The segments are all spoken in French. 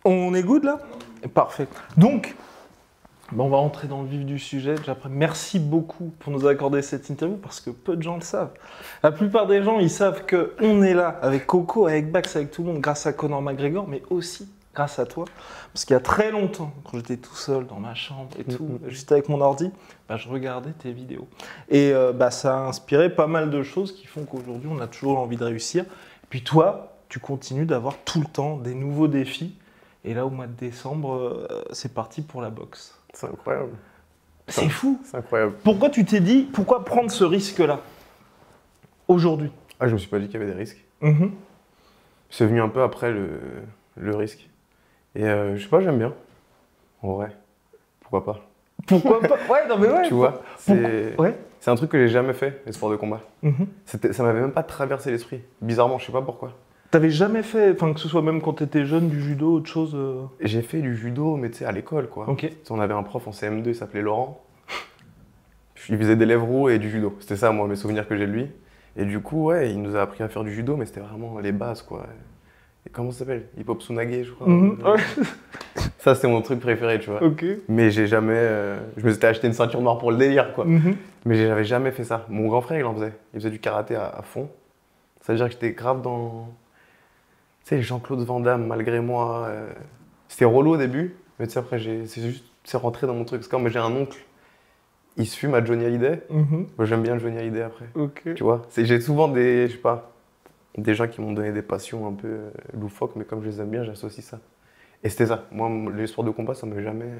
On est good là? Parfait. Donc, on va rentrer dans le vif du sujet. Merci beaucoup pour nous accorder cette interview parce que peu de gens le savent. La plupart des gens, ils savent qu'on est là avec Coco, avec Bax, avec tout le monde grâce à Conor McGregor, mais aussi grâce à toi. Parce qu'il y a très longtemps, quand j'étais tout seul dans ma chambre et tout, juste avec mon ordi, je regardais tes vidéos. Et ça a inspiré pas mal de choses qui font qu'aujourd'hui, on a toujours envie de réussir. Et puis toi, tu continues d'avoir tout le temps des nouveaux défis. Et là, au mois de décembre, c'est parti pour la boxe. C'est incroyable. C'est fou. C'est incroyable. Pourquoi tu t'es dit, pourquoi prendre ce risque-là, aujourd'hui? Je me suis pas dit qu'il y avait des risques. C'est venu un peu après le risque. Et je sais pas, j'aime bien. En vrai, pourquoi pas? Pourquoi pas? Ouais, non mais ouais. Tu vois, c'est un truc que j'ai jamais fait, les sports de combat. Ça m'avait même pas traversé l'esprit. Bizarrement, je sais pas pourquoi. T'avais jamais fait, que ce soit même quand t'étais jeune, du judo, autre chose J'ai fait du judo, mais tu sais, à l'école, quoi. Ok. On avait un prof en CM2, il s'appelait Laurent. Il faisait des lèvres roues et du judo. C'était ça, moi, mes souvenirs que j'ai de lui. Et du coup, ouais, il nous a appris à faire du judo, mais c'était vraiment les bases, quoi. Et comment ça s'appelle? Hip-hop Tsunage, je crois. Ça, c'est mon truc préféré, tu vois. Okay. Mais j'ai jamais... je me suis acheté une ceinture noire pour le délire, quoi. Mais j'avais jamais fait ça. Mon grand frère, il en faisait. Il faisait du karaté à fond. Ça veut dire que j'étais grave dans... Tu sais, Jean-Claude Van Damme, malgré moi, c'était relou au début, mais tu sais, après, c'est rentré dans mon truc. Parce que comme j'ai un oncle, il se fume à Johnny Hallyday. Moi, j'aime bien Johnny Hallyday après. Okay. Tu vois, j'ai souvent des gens qui m'ont donné des passions un peu loufoques, mais comme je les aime bien, j'associe ça. Et c'était ça. Moi, les sports de combat, ça m'a jamais...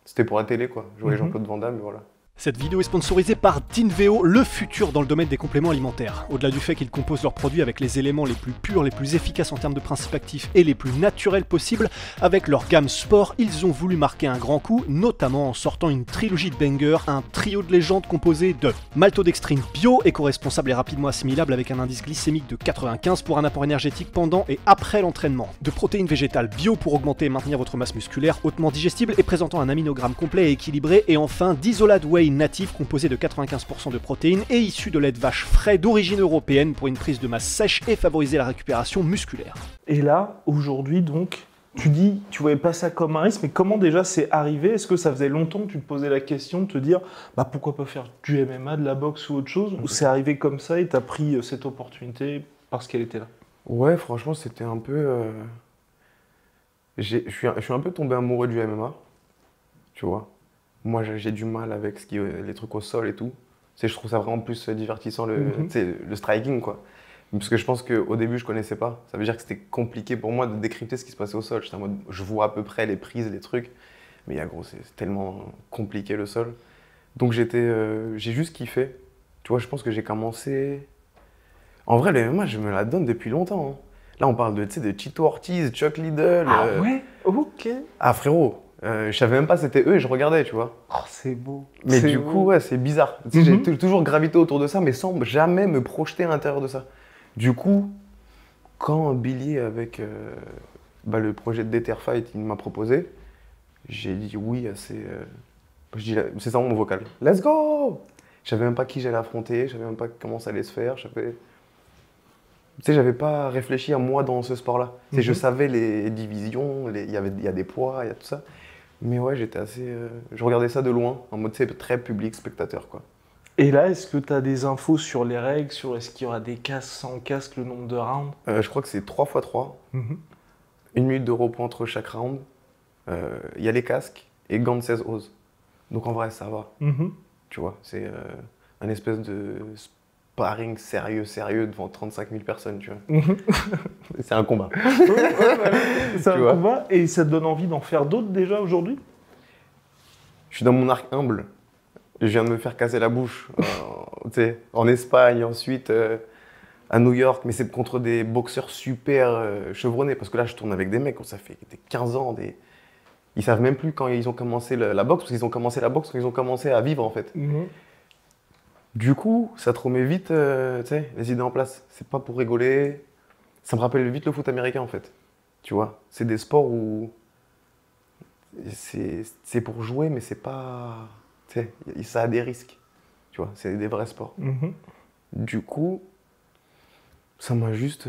C'était pour la télé, quoi. Je voyais Jean-Claude Van Damme, et voilà. Cette vidéo est sponsorisée par Dinveo, le futur dans le domaine des compléments alimentaires. Au-delà du fait qu'ils composent leurs produits avec les éléments les plus purs, les plus efficaces en termes de principes actifs et les plus naturels possibles, avec leur gamme sport, ils ont voulu marquer un grand coup, notamment en sortant une trilogie de bangers, un trio de légendes composé de maltodextrine bio, éco-responsable et rapidement assimilable avec un indice glycémique de 95 pour un apport énergétique pendant et après l'entraînement, de protéines végétales bio pour augmenter et maintenir votre masse musculaire, hautement digestible et présentant un aminogramme complet et équilibré, et enfin d'Isolad Whey natif composé de 95% de protéines et issu de lait de vache frais d'origine européenne pour une prise de masse sèche et favoriser la récupération musculaire. Et là, aujourd'hui donc, tu dis, tu voyais pas ça comme un risque, mais comment déjà c'est arrivé? Est-ce que ça faisait longtemps que tu te posais la question de te dire, pourquoi pas faire du MMA, de la boxe ou autre chose? Ou c'est arrivé comme ça et t'as pris cette opportunité parce qu'elle était là? Ouais, franchement, c'était un peu... Je suis un peu tombé amoureux du MMA, tu vois. Moi, j'ai du mal avec les trucs au sol et tout. Je trouve ça vraiment plus divertissant, le striking, quoi. Parce que je pense qu'au début, je connaissais pas. Ça veut dire que c'était compliqué pour moi de décrypter ce qui se passait au sol. J'étais en mode, je vois à peu près les prises, les trucs. Mais gros, c'est tellement compliqué le sol. Donc j'ai juste kiffé. Tu vois, je pense que j'ai commencé... En vrai, le MMA, je me la donne depuis longtemps. Hein. Là, on parle de Chito Ortiz, Chuck Liddell. Ah ouais? Ok. Ah frérot, je savais même pas c'était eux et je regardais, tu vois. Oh, c'est beau. Mais du coup, ouais, c'est bizarre. J'ai toujours gravité autour de ça, mais sans jamais me projeter à l'intérieur de ça. Du coup, quand Billy, avec le projet de Déter Fight, il m'a proposé, j'ai dit oui assez... c'est ça mon vocal. Let's go! Je savais même pas qui j'allais affronter, je savais même pas comment ça allait se faire. J'avais pas réfléchi à moi dans ce sport-là. Je savais les divisions, il y a des poids, il y a tout ça. Mais ouais, j'étais assez... je regardais ça de loin, en mode très public, spectateur, quoi. Et là, est-ce que tu as des infos sur les règles, sur est-ce qu'il y aura des casques, sans casque, le nombre de rounds? Je crois que c'est 3x3. 1 minute de repos entre chaque round. Il y a les casques et gants de 16 oses. Donc en vrai, ça va. Tu vois, c'est un espèce de sparring sérieux devant 35 000 personnes, tu vois. C'est un combat. C'est un combat et ça te donne envie d'en faire d'autres déjà aujourd'hui? Je suis dans mon arc humble. Je viens de me faire casser la bouche en Espagne, ensuite à New York, mais c'est contre des boxeurs super chevronnés. Parce que là, je tourne avec des mecs, ça fait 15 ans. Ils savent même plus quand ils ont commencé la boxe, parce qu'ils ont commencé la boxe quand ils ont commencé à vivre, en fait. Du coup, ça te remet vite les idées en place. C'est pas pour rigoler. Ça me rappelle vite le foot américain, en fait. Tu vois, c'est des sports où c'est pour jouer, mais c'est pas... ça a des risques. Tu vois, c'est des vrais sports. Du coup, ça m'a juste...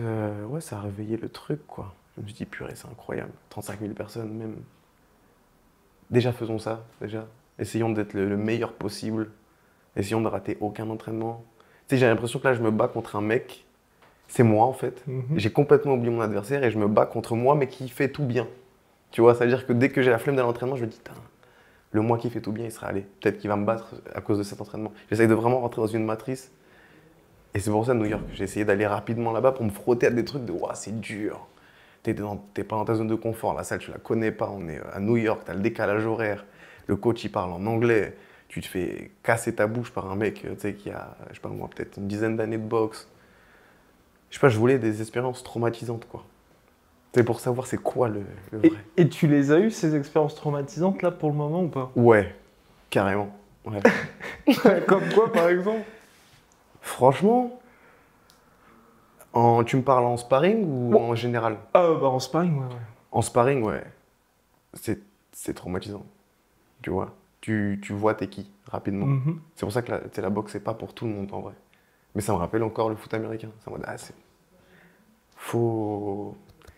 ça a réveillé le truc, quoi. Je me suis dit, purée, c'est incroyable. 35 000 personnes, même. Déjà, faisons ça, déjà. Essayons d'être le meilleur possible. Essayons de rater aucun entraînement. Tu sais, j'ai l'impression que là, je me bats contre un mec. C'est moi, en fait. J'ai complètement oublié mon adversaire et je me bats contre moi, mais qui fait tout bien. Tu vois, ça veut dire que dès que j'ai la flemme de l'entraînement, je me dis, le moi qui fait tout bien, il sera allé. Peut-être qu'il va me battre à cause de cet entraînement. J'essaye de vraiment rentrer dans une matrice. Et c'est pour ça, New York, j'ai essayé d'aller rapidement là-bas pour me frotter à des trucs de, waouh, c'est dur. T'es pas dans ta zone de confort. La salle, tu la connais pas. On est à New York, t'as le décalage horaire. Le coach, il parle en anglais. Tu te fais casser ta bouche par un mec, tu sais, qui a, je sais pas moi, peut-être une dizaine d'années de boxe. Je sais pas, je voulais des expériences traumatisantes, quoi. C'est pour savoir c'est quoi le vrai. Et tu les as eues, ces expériences traumatisantes, là, pour le moment, ou pas? Ouais, carrément. Ouais. Comme quoi, par exemple? Franchement, tu me parles en sparring ou en général? Ah, bah en sparring, ouais. En sparring, ouais. C'est traumatisant. Tu vois, tu vois t'es qui, rapidement. C'est pour ça que la boxe, c'est pas pour tout le monde, en vrai. Mais ça me rappelle encore le foot américain. C'est en mode,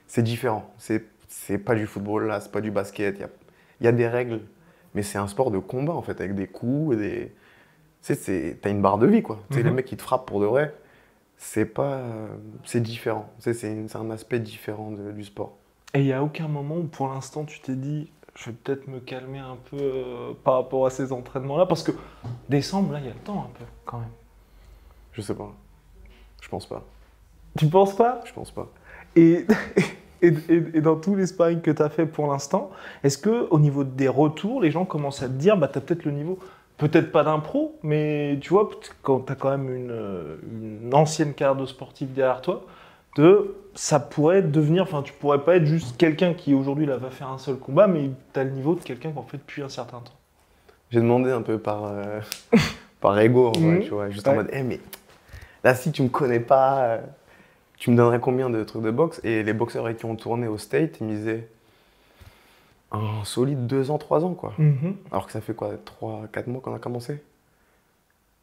c'est différent. C'est pas du football, là, c'est pas du basket. Il y a des règles, mais c'est un sport de combat, en fait, avec des coups, t'as une barre de vie, quoi. Tu sais, les mecs qui te frappent pour de vrai, c'est différent. C'est un aspect différent du sport. Et il n'y a aucun moment où, pour l'instant, tu t'es dit, je vais peut-être me calmer un peu par rapport à ces entraînements-là, parce que décembre, là, il y a le temps un peu, quand même. Je sais pas. Je pense pas. Tu penses pas? Je pense pas. Et dans tous les sparring que tu as fait pour l'instant, est-ce qu'au niveau des retours, les gens commencent à te dire, bah, tu as peut-être le niveau, peut-être pas d'un pro, mais tu vois, quand tu as quand même une ancienne carrière de sportif derrière toi, ça pourrait devenir, enfin, tu pourrais pas être juste quelqu'un qui aujourd'hui là, va faire un seul combat, mais tu as le niveau de quelqu'un qu'on fait depuis un certain temps. J'ai demandé un peu par ego, en vrai, tu vois, juste en mode, mais là, si tu me connais pas, tu me donnerais combien de trucs de boxe? Et les boxeurs avec qui ont tourné au State, ils me disaient un solide 2 ans, 3 ans, quoi. Alors que ça fait quoi, 3-4 mois qu'on a commencé?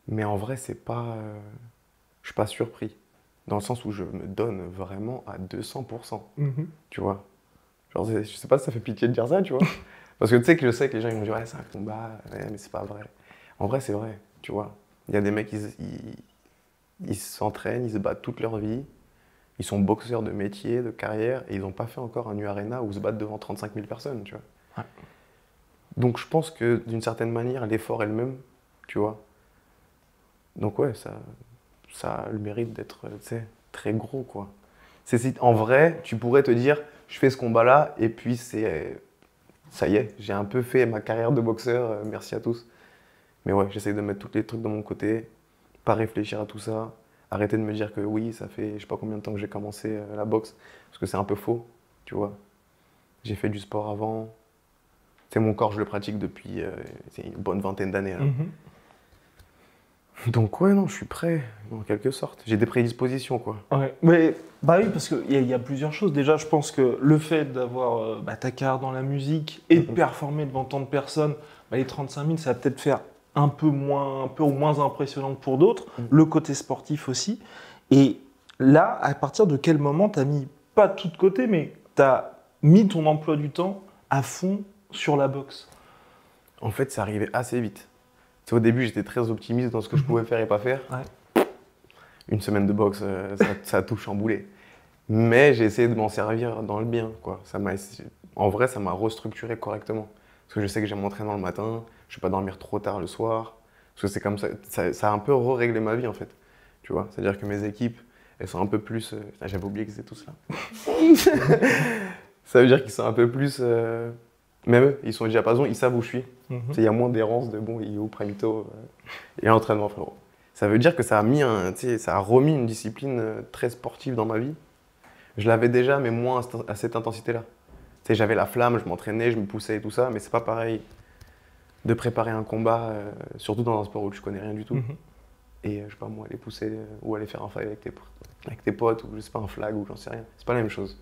Mais en vrai, je suis pas surpris. Dans le sens où je me donne vraiment à 200%. Tu vois? Genre, je sais pas si ça fait pitié de dire ça, tu vois? Parce que tu sais que je sais que les gens ils vont dire, ouais, c'est un combat, ouais, mais c'est pas vrai. En vrai, c'est vrai, tu vois? Il y a des mecs, ils s'entraînent, ils se battent toute leur vie. Ils sont boxeurs de métier, de carrière, et ils n'ont pas fait encore un U-Arena où se battent devant 35 000 personnes, tu vois. Ouais. Donc je pense que d'une certaine manière, l'effort est le même, tu vois. Donc ouais, ça a le mérite d'être, tu sais, très gros, quoi. En vrai, tu pourrais te dire, je fais ce combat-là, et puis ça y est, j'ai un peu fait ma carrière de boxeur, merci à tous. Mais ouais, j'essaye de mettre tous les trucs de mon côté, pas réfléchir à tout ça. Arrêter de me dire que oui, ça fait je sais pas combien de temps que j'ai commencé la boxe, parce que c'est un peu faux, tu vois. J'ai fait du sport avant. C'est mon corps, je le pratique depuis une bonne vingtaine d'années. Donc ouais, non, je suis prêt, en quelque sorte. J'ai des prédispositions, quoi. Ouais, mais bah oui, parce qu'il y a plusieurs choses. Déjà, je pense que le fait d'avoir ta carrière dans la musique et de performer devant tant de personnes, les 35 000, ça va peut-être faire un peu ou moins impressionnant que pour d'autres. Le côté sportif aussi. Et là, à partir de quel moment tu as mis, pas tout de côté, mais tu as mis ton emploi du temps à fond sur la boxe? En fait, ça arrivait assez vite. Au début, j'étais très optimiste dans ce que je pouvais faire et pas faire. Ouais. Une semaine de boxe, ça a tout chamboulé. Mais j'ai essayé de m'en servir dans le bien, quoi. En vrai, ça m'a restructuré correctement. Parce que je sais que j'aime m'entraîner le matin, je ne vais pas dormir trop tard le soir. Parce que c'est comme ça, ça a un peu réglé ma vie, en fait. Tu vois, c'est-à-dire que mes équipes, elles sont un peu plus... J'avais oublié qu'ils étaient tous là. Ça veut dire qu'ils sont un peu plus... Même eux, ils sont au diapason, ils savent où je suis. Il y a moins d'errance de bon, il est où Primito et l'entraînement, frérot. Ça veut dire que ça a remis une discipline très sportive dans ma vie. Je l'avais déjà, mais moins à cette intensité-là. J'avais la flamme, je m'entraînais, je me poussais et tout ça, mais c'est pas pareil de préparer un combat, surtout dans un sport où tu connais rien du tout. Et je sais pas moi, aller pousser ou aller faire un fight avec tes potes, ou je sais pas, un flag, ou j'en sais rien. C'est pas la même chose.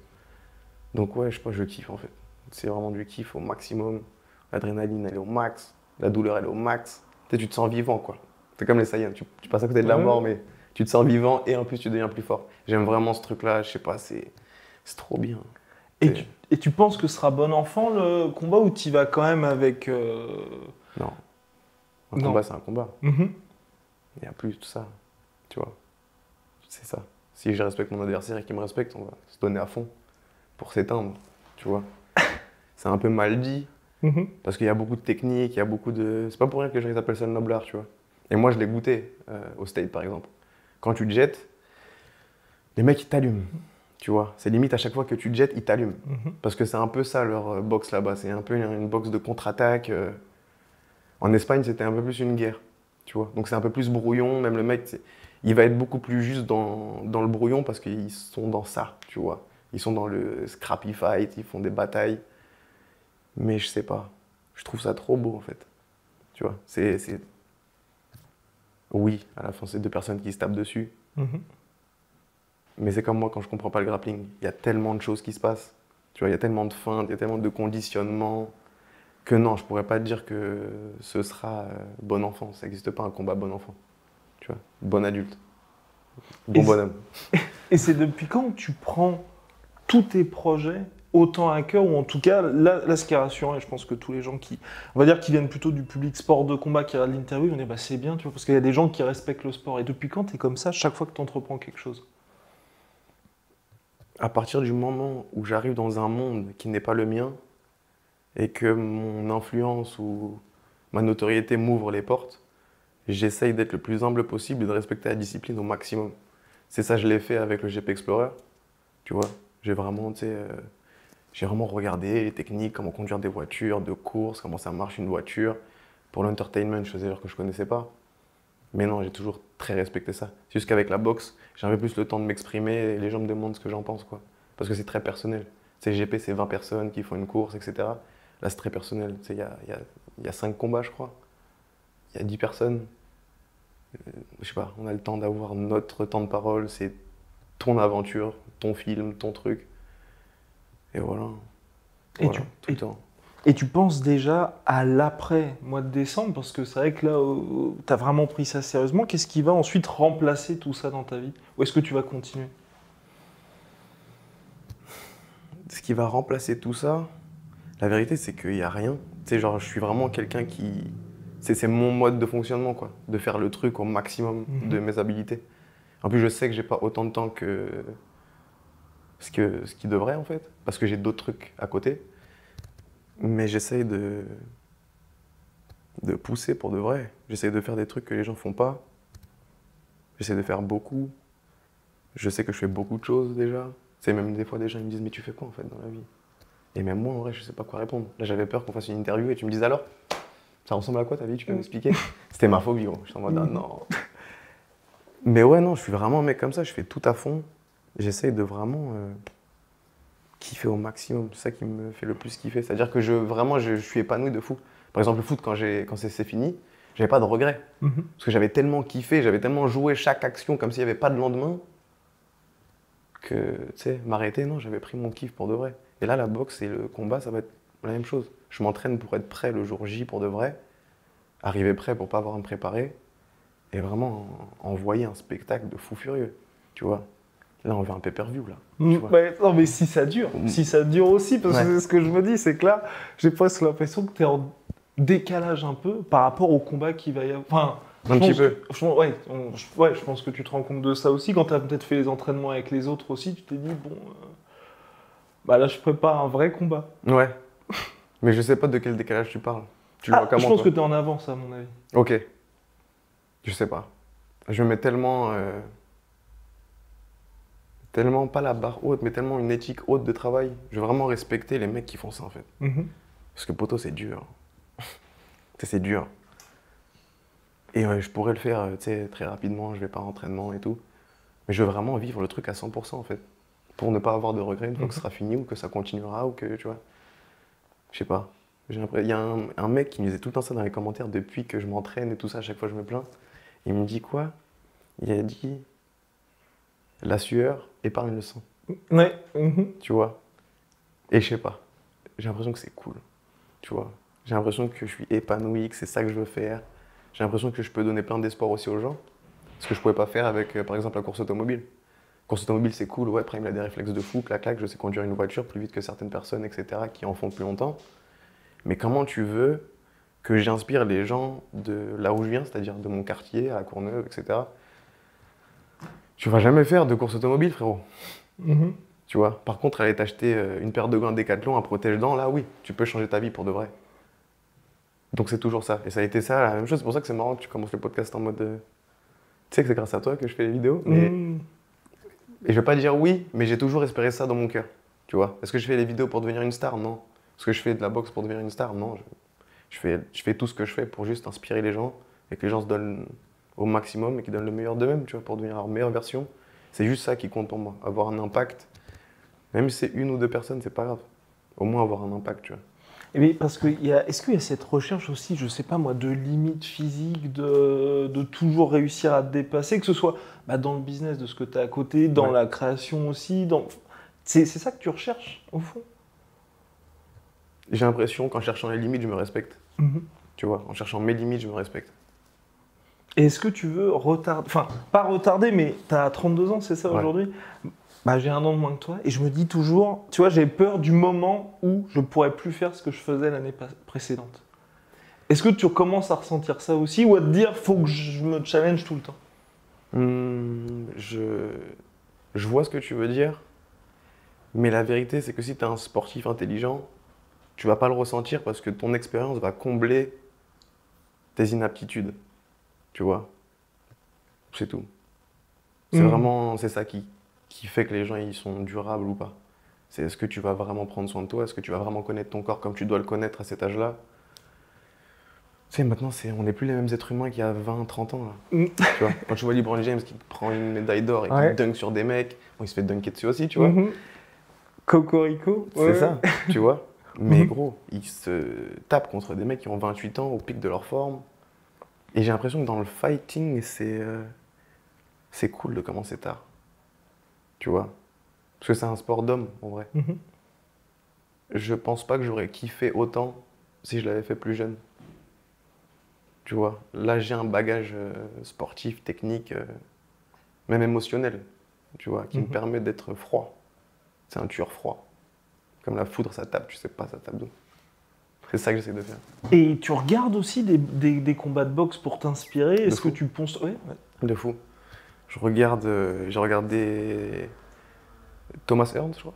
Donc ouais, je sais pas, je kiffe en fait. C'est vraiment du kiff au maximum. L'adrénaline, elle est au max. La douleur, elle est au max. Tu te sens vivant, quoi. C'est comme les Saiyans. Tu passes à côté de la mort, mais tu te sens vivant et en plus, tu deviens plus fort. J'aime vraiment ce truc-là. Je sais pas, c'est trop bien. Et tu penses que ce sera bon enfant le combat ou tu y vas quand même avec. Non. Un Non. combat, c'est un combat. Mhm. Il n'y a plus tout ça. Tu vois. C'est ça. Si je respecte mon adversaire et qu'il me respecte, on va se donner à fond pour s'éteindre. Tu vois. C'est un peu mal dit. Mhm. Parce qu'il y a beaucoup de techniques, il y a beaucoup de. C'est pas pour rien que les gens ils appellent ça le noble art, tu vois. Et moi, je l'ai goûté au State, par exemple. Quand tu te jettes, les mecs, ils t'allument. Tu vois. C'est limite à chaque fois que tu te jettes, ils t'allument. Mhm. Parce que c'est un peu ça leur boxe là-bas. C'est un peu une boxe de contre-attaque. En Espagne, c'était un peu plus une guerre. Tu vois. Donc c'est un peu plus brouillon. Même le mec, il va être beaucoup plus juste dans le brouillon parce qu'ils sont dans ça, tu vois. Ils sont dans le scrappy fight, ils font des batailles. Mais je sais pas. Je trouve ça trop beau en fait. Tu vois, oui, à la fin, c'est deux personnes qui se tapent dessus. Mhm. Mais c'est comme moi quand je comprends pas le grappling. Il y a tellement de choses qui se passent. Tu vois, il y a tellement de feintes, il y a tellement de conditionnements que non, je pourrais pas te dire que ce sera bon enfant. Ça n'existe pas un combat bon enfant. Tu vois, bon adulte. Bon Et bonhomme. Et c'est depuis quand que tu prends tous tes projets autant à cœur, ou en tout cas, là ce qui est rassurant, et je pense que tous les gens qui, on va dire, qui viennent plutôt du public sport de combat, qui regardent l'interview, ils vont dire, bah c'est bien, tu vois, parce qu'il y a des gens qui respectent le sport. Et depuis quand tu es comme ça, chaque fois que tu entreprends quelque chose? À partir du moment où j'arrive dans un monde qui n'est pas le mien et que mon influence ou ma notoriété m'ouvre les portes, j'essaye d'être le plus humble possible et de respecter la discipline au maximum. C'est ça, je l'ai fait avec le GP Explorer. Tu vois, j'ai vraiment, j'ai vraiment regardé les techniques, comment conduire des voitures, de course, comment ça marche une voiture. Pour l'entertainment, je faisais des choses que je connaissais pas. Mais non, j'ai toujours très respecté ça. C'est juste qu'avec la boxe, j'avais plus le temps de m'exprimer et les gens me demandent ce que j'en pense, quoi. Parce que c'est très personnel. GP, c'est 20 personnes qui font une course, etc. Là, c'est très personnel. Il y a 5 combats, je crois. Il y a 10 personnes. Je sais pas, on a le temps d'avoir notre temps de parole. C'est ton aventure, ton film, ton truc. Et voilà. Et Voilà, tu- tout le temps. Et tu penses déjà à l'après mois de décembre, parce que c'est vrai que là, tu as vraiment pris ça sérieusement. Qu'est-ce qui va ensuite remplacer tout ça dans ta vie? Ou est-ce que tu vas continuer? Ce qui va remplacer tout ça, la vérité, c'est qu'il n'y a rien. Tu sais, genre, je suis vraiment quelqu'un qui. C'est mon mode de fonctionnement, quoi. De faire le truc au maximum de mes habilités. En plus, je sais que j'ai pas autant de temps que ce qui devrait, en fait. Parce que j'ai d'autres trucs à côté. Mais j'essaye de pousser pour de vrai. J'essaye de faire des trucs que les gens font pas. J'essaie de faire beaucoup. Je sais que je fais beaucoup de choses déjà. C'est même des fois des gens ils me disent mais tu fais quoi en fait dans la vie? Et même moi en vrai je sais pas quoi répondre. Là j'avais peur qu'on fasse une interview et tu me dises alors ça ressemble à quoi ta vie, tu peux m'expliquer? C'était ma phobie gros. J'étais en mode ah, non. Mais ouais non je suis vraiment un mec comme ça, je fais tout à fond. J'essaye de vraiment kiffer au maximum. C'est ça qui me fait le plus kiffer. C'est-à-dire que je suis épanoui de fou. Par exemple le foot quand c'est fini, j'avais pas de regrets. Parce que j'avais tellement kiffé, j'avais tellement joué chaque action comme s'il n'y avait pas de lendemain. Que, tu sais, m'arrêter, non, j'avais pris mon kiff pour de vrai. Et là, la boxe et le combat, ça va être la même chose. Je m'entraîne pour être prêt le jour J pour de vrai, arriver prêt pour pas avoir à me préparer, et vraiment envoyer un spectacle de fou furieux, tu vois. Là, on veut un pay-per-view, là. Tu vois. Ouais, non, mais si ça dure aussi, parce que Ouais. c'est ce que je me dis, c'est que là, j'ai presque l'impression que tu es en décalage un peu par rapport au combat qui va y avoir. Enfin, Un petit peu. je pense que tu te rends compte de ça aussi. Quand tu as peut-être fait les entraînements avec les autres aussi, tu t'es dit, bon, bah là, je prépare un vrai combat. Ouais. Mais je sais pas de quel décalage tu parles. Tu le vois Je comment, pense que toi? tu es en avance, à mon avis. Ok. Je sais pas. Je mets tellement pas la barre haute, mais tellement une éthique haute de travail. Je veux vraiment respecter les mecs qui font ça, en fait. Parce que poto, c'est dur. C'est dur. Et ouais, je pourrais le faire très rapidement, je vais pas en entraînement et tout. Mais je veux vraiment vivre le truc à 100% en fait. Pour ne pas avoir de regrets une fois que ce sera fini ou que ça continuera ou que, tu vois. Je sais pas. Il y a un mec qui me disait tout le temps ça dans les commentaires depuis que je m'entraîne et tout ça, à chaque fois je me plains. Il me dit quoi? Il a dit la sueur épargne le sang. Ouais. Tu vois. Et je sais pas. J'ai l'impression que c'est cool. Tu vois. J'ai l'impression que je suis épanoui, que c'est ça que je veux faire. J'ai l'impression que je peux donner plein d'espoir aussi aux gens. Ce que je pouvais pas faire avec, par exemple, la course automobile. Course automobile, c'est cool, ouais, Prime, il a des réflexes de fou, clac, clac, je sais conduire une voiture plus vite que certaines personnes, etc., qui en font plus longtemps. Mais comment tu veux que j'inspire les gens de là où je viens, c'est-à-dire de mon quartier, à Courneuve, etc. Tu vas jamais faire de course automobile, frérot. Tu vois. Par contre, aller t'acheter une paire de gants Décathlon, un protège-dents, là, oui, tu peux changer ta vie pour de vrai. Donc c'est toujours ça. Et ça a été ça, la même chose. C'est pour ça que c'est marrant que tu commences le podcast en mode... Tu sais que c'est grâce à toi que je fais les vidéos. Mais... Et je vais pas dire oui, mais j'ai toujours espéré ça dans mon cœur. Tu vois. Est-ce que je fais les vidéos pour devenir une star? Non. Est-ce que je fais de la boxe pour devenir une star? Non. Je fais tout ce que je fais pour juste inspirer les gens et que les gens se donnent au maximum et qu'ils donnent le meilleur d'eux-mêmes, tu vois, pour devenir leur meilleure version. C'est juste ça qui compte pour moi. Avoir un impact. Même si c'est une ou deux personnes, c'est pas grave. Au moins avoir un impact, tu vois. Mais parce que est-ce qu'il y a cette recherche aussi, je sais pas moi, de limites physiques, de toujours réussir à te dépasser, que ce soit dans le business de ce que tu as à côté, dans la création aussi, c'est ça que tu recherches au fond? J'ai l'impression qu'en cherchant les limites, je me respecte. Tu vois, en cherchant mes limites, je me respecte. Et est-ce que tu veux retarder, enfin pas retarder, mais tu as 32 ans, c'est ça aujourd'hui? J'ai 1 an de moins que toi et je me dis toujours, tu vois, j'ai peur du moment où je pourrais plus faire ce que je faisais l'année précédente. Est-ce que tu commences à ressentir ça aussi ou à te dire, faut que je me challenge tout le temps? Je vois ce que tu veux dire, mais la vérité, c'est que si tu es un sportif intelligent, tu vas pas le ressentir parce que ton expérience va combler tes inaptitudes. Tu vois? C'est tout. C'est vraiment, c'est ça qui fait que les gens ils sont durables ou pas. C'est est-ce que tu vas vraiment prendre soin de toi? Est-ce que tu vas vraiment connaître ton corps comme tu dois le connaître à cet âge-là? Tu sais, maintenant, on n'est plus les mêmes êtres humains qu'il y a 20, 30 ans. Là. Tu vois, quand tu vois LeBron James qui prend une médaille d'or et qui dunk sur des mecs, bon, il se fait dunker dessus aussi, tu vois. Cocorico. C'est ça, tu vois. Mais gros, il se tape contre des mecs qui ont 28 ans au pic de leur forme. Et j'ai l'impression que dans le fighting, c'est cool de commencer tard. Tu vois. Parce que c'est un sport d'homme, en vrai. Je pense pas que j'aurais kiffé autant si je l'avais fait plus jeune. Tu vois. Là, j'ai un bagage sportif, technique, même émotionnel, tu vois, qui me permet d'être froid. C'est un tueur froid. Comme la foudre, ça tape, tu sais pas, ça tape d'où. C'est ça que j'essaie de faire. Et tu regardes aussi des combats de boxe pour t'inspirer? Est-ce que tu penses... De fou. J'ai regardé Thomas Hearns, je crois.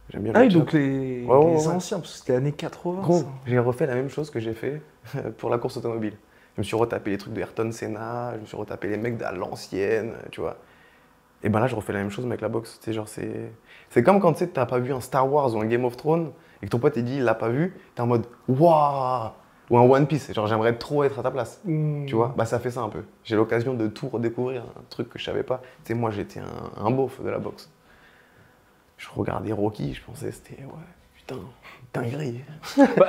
J'aime bien le donc les anciens, parce que c'était années 80. Gros, j'ai refait la même chose que j'ai fait pour la course automobile. Je me suis retapé les trucs de Ayrton Senna, je me suis retapé les mecs à l'ancienne, tu vois. Et ben là, je refais la même chose mais avec la boxe. Tu sais, genre, c'est comme quand tu sais, t'as pas vu un Star Wars ou un Game of Thrones et que ton pote il dit il l'a pas vu, t'es en mode waouh, ou un One Piece. Genre, j'aimerais trop être à ta place. Tu vois, ça fait ça un peu. J'ai l'occasion de tout redécouvrir, un truc que je savais pas. Tu sais, moi, j'étais un beauf de la boxe. Je regardais Rocky, je pensais c'était putain, dinguerie.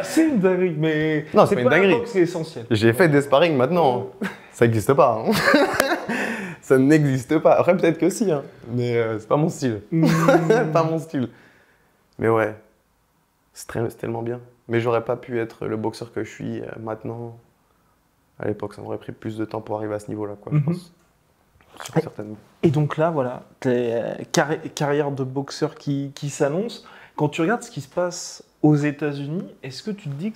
C'est une dinguerie, mais non, c'est pas une dinguerie. C'est essentiel. J'ai fait des sparring maintenant. Ça n'existe pas. Hein. Ça n'existe pas. Après, peut-être que si, hein. Mais c'est pas mon style. Pas mon style. Mais ouais, c'est tellement bien. Mais j'aurais pas pu être le boxeur que je suis maintenant. À l'époque, ça m'aurait pris plus de temps pour arriver à ce niveau-là, quoi, je pense. Certainement. Et donc là, voilà, carrière de boxeur qui s'annonce. Quand tu regardes ce qui se passe aux États-Unis, est-ce que tu te dis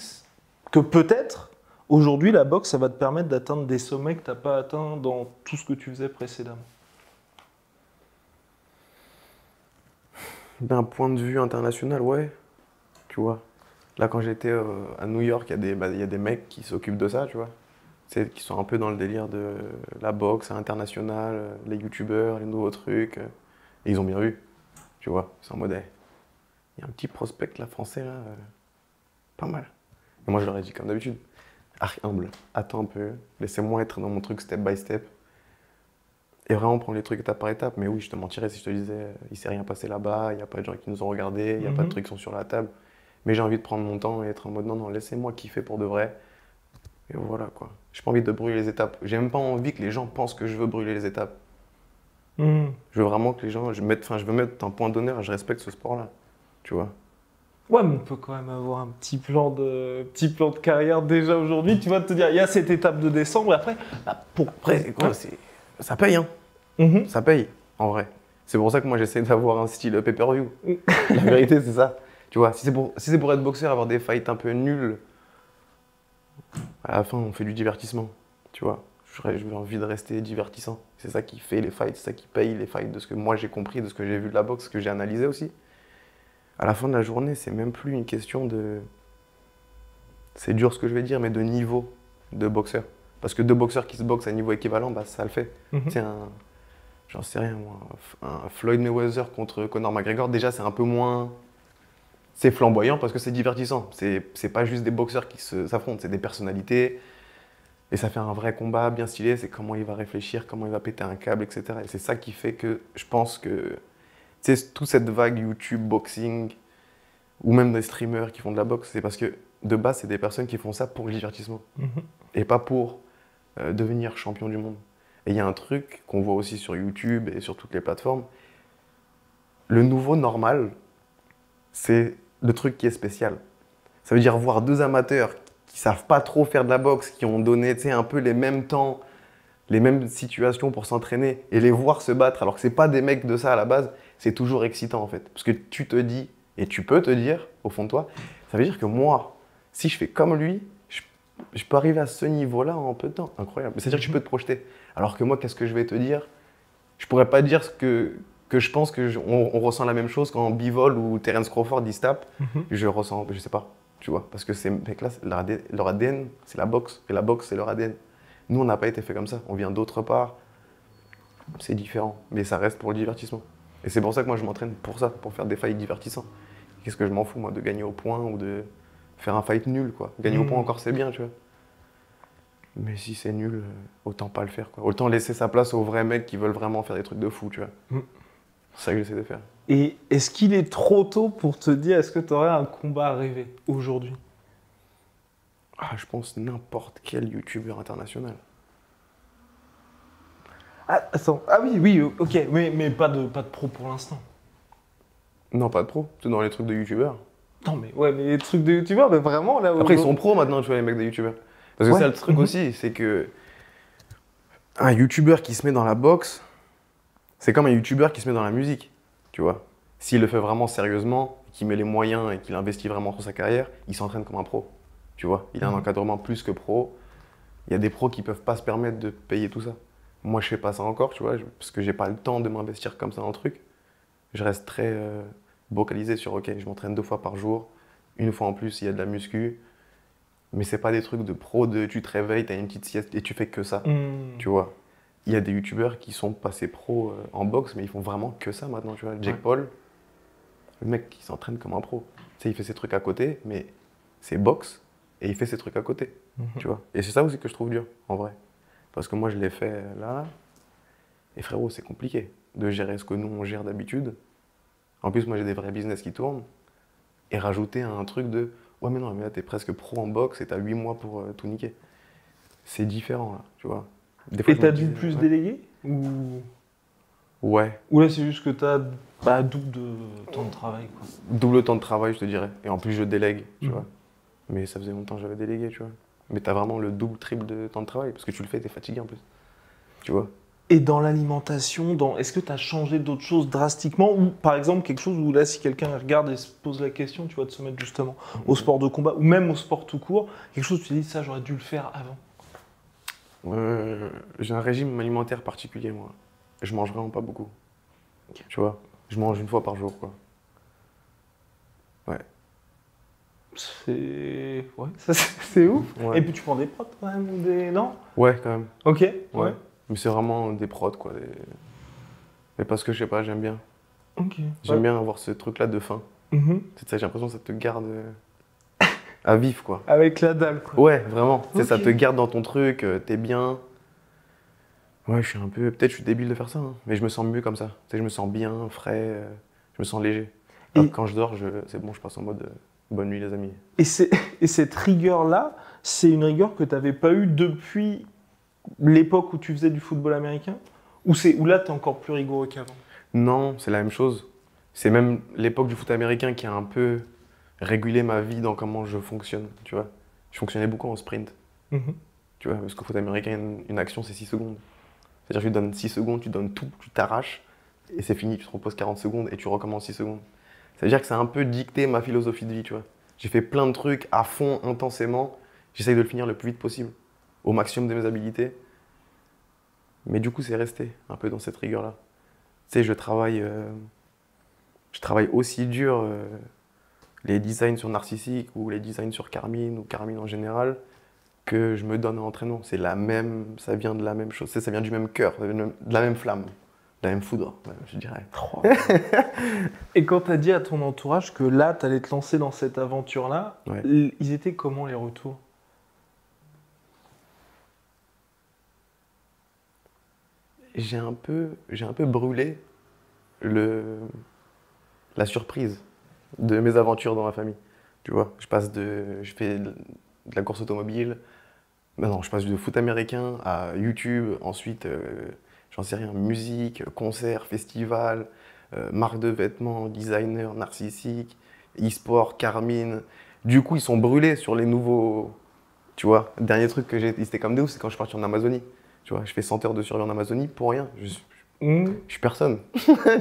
que peut-être aujourd'hui la boxe, ça va te permettre d'atteindre des sommets que tu n'as pas atteints dans tout ce que tu faisais précédemment? D'un point de vue international, ouais. Tu vois. Là, quand j'étais à New York, il y a des mecs qui s'occupent de ça, tu vois. Qui sont un peu dans le délire de la boxe internationale, les youtubeurs, les nouveaux trucs. Et ils ont bien vu, tu vois. C'est en mode, il y a un petit prospect là, français, là, pas mal. Et moi, je leur ai dit comme d'habitude, archi humble, attends un peu, laissez-moi être dans mon truc step by step. Et vraiment prendre les trucs étape par étape. Mais oui, je te mentirais si je te disais, il s'est rien passé là-bas, il n'y a pas de gens qui nous ont regardés, il n'y a pas de trucs qui sont sur la table. Mais j'ai envie de prendre mon temps et être en mode, non, laissez-moi kiffer pour de vrai. Et voilà, quoi. J'ai pas envie de brûler les étapes. J'ai même pas envie que les gens pensent que je veux brûler les étapes. Je veux vraiment que les gens... je veux mettre un point d'honneur et je respecte ce sport-là. Tu vois. Ouais, mais on peut quand même avoir un petit plan de carrière déjà aujourd'hui. Tu vas te dire, il y a cette étape de décembre et après... Après, quoi, ça paye, hein. Ça paye. en vrai. C'est pour ça que moi, j'essaie d'avoir un style pay-per-view. La vérité, c'est ça. Tu vois, si c'est pour être boxeur, avoir des fights un peu nuls, à la fin, on fait du divertissement. Tu vois, j'ai envie de rester divertissant. C'est ça qui fait les fights, c'est ça qui paye les fights, de ce que moi j'ai compris, de ce que j'ai vu de la boxe, ce que j'ai analysé aussi. À la fin de la journée, c'est même plus une question de... C'est dur ce que je vais dire, mais de niveau de boxeur. Parce que deux boxeurs qui se boxent à niveau équivalent, bah, ça le fait. Tu sais, j'en sais rien, moi, un Floyd Mayweather contre Conor McGregor, déjà, c'est un peu moins... C'est flamboyant parce que c'est divertissant. C'est pas juste des boxeurs qui s'affrontent, c'est des personnalités. Et ça fait un vrai combat bien stylé. C'est comment il va réfléchir, comment il va péter un câble, etc. Et c'est ça qui fait que je pense que... Tu sais, toute cette vague YouTube, boxing, ou même des streamers qui font de la boxe, c'est parce que de base, c'est des personnes qui font ça pour le divertissement. Et pas pour devenir champion du monde. Et il y a un truc qu'on voit aussi sur YouTube et sur toutes les plateformes. Le nouveau normal, c'est le truc qui est spécial. Ça veut dire voir deux amateurs qui savent pas trop faire de la boxe, qui ont donné un peu les mêmes temps, les mêmes situations pour s'entraîner, et les voir se battre, alors que c'est pas des mecs de ça à la base, c'est toujours excitant en fait. Parce que tu te dis, et tu peux te dire, au fond de toi, ça veut dire que moi, si je fais comme lui, je peux arriver à ce niveau-là en peu de temps. Incroyable. C'est-à-dire que tu peux te projeter. Alors que moi, qu'est-ce que je vais te dire? Je pourrais pas dire ce que je pense on ressent la même chose quand Bivol ou Terence Crawford ils se tapent. Je ressens, je sais pas, tu vois. Parce que ces mecs-là, leur ADN, c'est la boxe. Et la boxe, c'est leur ADN. Nous, on n'a pas été fait comme ça. On vient d'autre part. C'est différent. Mais ça reste pour le divertissement. Et c'est pour ça que moi, je m'entraîne pour ça, pour faire des fights divertissants. Qu'est-ce que je m'en fous, moi, de gagner au point ou de faire un fight nul, quoi. Gagner au point encore, c'est bien, tu vois. Mais si c'est nul, autant pas le faire, quoi. Autant laisser sa place aux vrais mecs qui veulent vraiment faire des trucs de fou, tu vois. C'est ça que j'essaie de faire. Et est-ce qu'il est trop tôt pour te dire, est-ce que tu aurais un combat à rêver aujourd'hui? Ah, je pense n'importe quel youtubeur international. Ah, attends. Ah oui, ok. Mais pas de pro pour l'instant. Non, pas de pro. C'est dans les trucs de youtubeurs. Non, mais les trucs de youtubeurs, mais vraiment, là... Après, ils sont pros maintenant, tu vois, les mecs de youtubeurs. Parce que c'est le truc aussi, c'est que un youtubeur qui se met dans la boxe, c'est comme un youtubeur qui se met dans la musique, tu vois. S'il le fait vraiment sérieusement, qu'il met les moyens et qu'il investit vraiment sur sa carrière, il s'entraîne comme un pro, tu vois. Il a un encadrement plus que pro. Il y a des pros qui peuvent pas se permettre de payer tout ça. Moi, je fais pas ça encore, tu vois, parce que j'ai pas le temps de m'investir comme ça dans le truc. Je reste très vocalisé sur, ok, je m'entraîne 2 fois par jour, une fois en plus, il y a de la muscu. Mais c'est pas des trucs de pro, de tu te réveilles, t'as une petite sieste et tu fais que ça, tu vois. Il y a des youtubeurs qui sont passés pro en boxe, mais ils font vraiment que ça maintenant, tu vois. Jake Paul, le mec qui s'entraîne comme un pro. Tu sais, il fait ses trucs à côté, mais c'est boxe et il fait ses trucs à côté, tu vois. Et c'est ça aussi que je trouve dur, en vrai. Parce que moi, je l'ai fait là, et frérot, c'est compliqué de gérer ce que nous, on gère d'habitude. En plus, moi, j'ai des vrais business qui tournent, et rajouter un truc de « Ouais, mais non, mais là, t'es presque pro en boxe et t'as 8 mois pour tout niquer. » C'est différent, là, tu vois. Des fois, et t'as dû plus déléguer ou... Ouais. Ou là, c'est juste que t'as double de temps de travail, quoi. Double temps de travail, je te dirais. Et en plus, je délègue, tu vois. Mais ça faisait longtemps que j'avais délégué, tu vois. Mais t'as vraiment le double, triple de temps de travail, parce que tu le fais, t'es fatigué en plus. Tu vois. Et dans l'alimentation, est-ce que tu as changé d'autres choses drastiquement? Ou par exemple, quelque chose où là, si quelqu'un regarde et se pose la question, tu vois, de se mettre justement au sport de combat, ou même au sport tout court, quelque chose où tu te dis, ça, j'aurais dû le faire avant? J'ai un régime alimentaire particulier, moi. Je mange vraiment pas beaucoup. Okay. Tu vois, je mange 1 fois par jour, quoi. Ouais. C'est ouf. Ouais. Et puis tu prends des prods quand même ou des... Non? Ouais, quand même. Ok. Ouais. Mais c'est vraiment des prods, quoi. Mais parce que je sais pas, j'aime bien. Ok. J'aime bien avoir ce truc-là de faim. C'est ça, j'ai l'impression que ça te garde à vif, quoi. Avec la dalle, quoi. Ouais, vraiment. Okay. Ça te garde dans ton truc, t'es bien. Ouais, je suis un peu... Peut-être je suis débile de faire ça, hein, mais je me sens mieux comme ça. Tu sais, je me sens bien, frais, je me sens léger. Alors quand je dors, c'est bon, je passe en mode bonne nuit, les amis. Et cette rigueur-là, c'est une rigueur que tu n'avais pas eue depuis l'époque où tu faisais du football américain? Ou là, tu es encore plus rigoureux qu'avant? Non, c'est la même chose. C'est même l'époque du foot américain qui a un peu régulé ma vie dans comment je fonctionne, tu vois. Je fonctionnais beaucoup en sprint. Tu vois, parce qu'au foot américain, une action, c'est 6 secondes. C'est-à-dire que tu donnes 6 secondes, tu donnes tout, tu t'arraches, et c'est fini, tu te reposes 40 secondes et tu recommences 6 secondes. Ça veut dire que ça a un peu dicté ma philosophie de vie, tu vois. J'ai fait plein de trucs à fond, intensément. J'essaye de le finir le plus vite possible, au maximum de mes habilités. Mais du coup, c'est resté un peu dans cette rigueur-là. Tu sais, je travaille aussi dur les designs sur Narcissique ou les designs sur Carmine ou Carmine en général que je me donne en entraînement. C'est la même, ça vient de la même chose, ça vient du même cœur, de la même flamme, de la même foudre, je dirais. Oh. Et quand tu as dit à ton entourage que là, tu allais te lancer dans cette aventure-là, Ouais. ils étaient comment les retours? J'ai un peu brûlé la surprise de mes aventures dans ma famille. Tu vois, je fais de la course automobile, non, je passe du foot américain à YouTube, ensuite, j'en sais rien, musique, concert, festival, marque de vêtements, designer, narcissique, e-sport, Carmine. Du coup, ils sont brûlés sur les nouveaux, tu vois. Le dernier truc que ils étaient comme des ouf, c'est quand je suis parti en Amazonie. Tu vois, je fais 100 heures de survie en Amazonie pour rien. Je suis personne,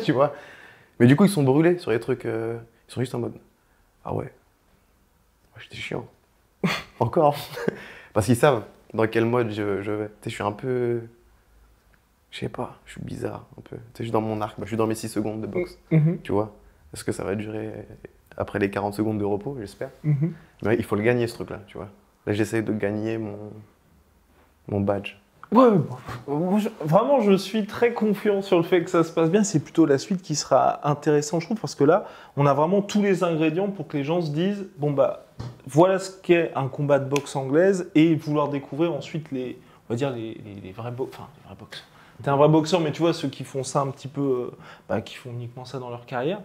tu vois. Mais du coup, ils sont brûlés sur les trucs, ils sont juste en mode, ah ouais, j'étais chiant. Encore. Parce qu'ils savent dans quel mode je vais. Tu sais, je suis un peu. Je sais pas, je suis bizarre un peu. Tu sais, je suis dans mon arc, je suis dans mes 6 secondes de boxe. Tu vois. Est-ce que ça va durer après les 40 secondes de repos, j'espère. Mais il faut le gagner ce truc-là, tu vois. Là, j'essaie de gagner mon badge. Ouais, vraiment, je suis très confiant sur le fait que ça se passe bien. C'est plutôt la suite qui sera intéressante, je trouve, parce que là, on a vraiment tous les ingrédients pour que les gens se disent bon, bah, voilà ce qu'est un combat de boxe anglaise et vouloir découvrir ensuite les vrais boxeurs. Enfin, les vrais boxeurs. T'es un vrai boxeur, mais tu vois, ceux qui font ça un petit peu, qui font uniquement ça dans leur carrière.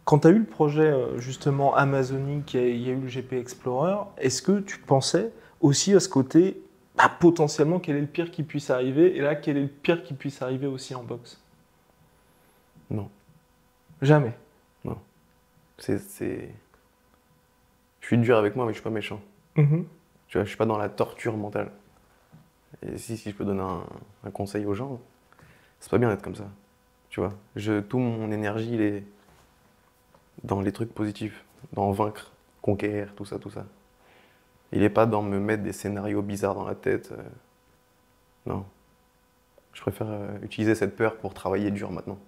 Quand tu as eu le projet, justement, Amazonique, il y a eu le GP Explorer, est-ce que tu pensais aussi à ce côté potentiellement, quel est le pire qui puisse arriver? Et là, quel est le pire qui puisse arriver aussi en boxe? Non. Jamais. Non. Je suis dur avec moi, mais je suis pas méchant. Tu vois, je suis pas dans la torture mentale. Et si je peux donner un conseil aux gens, c'est pas bien d'être comme ça. Tu vois, toute mon énergie, il est dans les trucs positifs, dans vaincre, conquérir, tout ça, tout ça. Il n'est pas dans me mettre des scénarios bizarres dans la tête. Non. Je préfère utiliser cette peur pour travailler dur maintenant.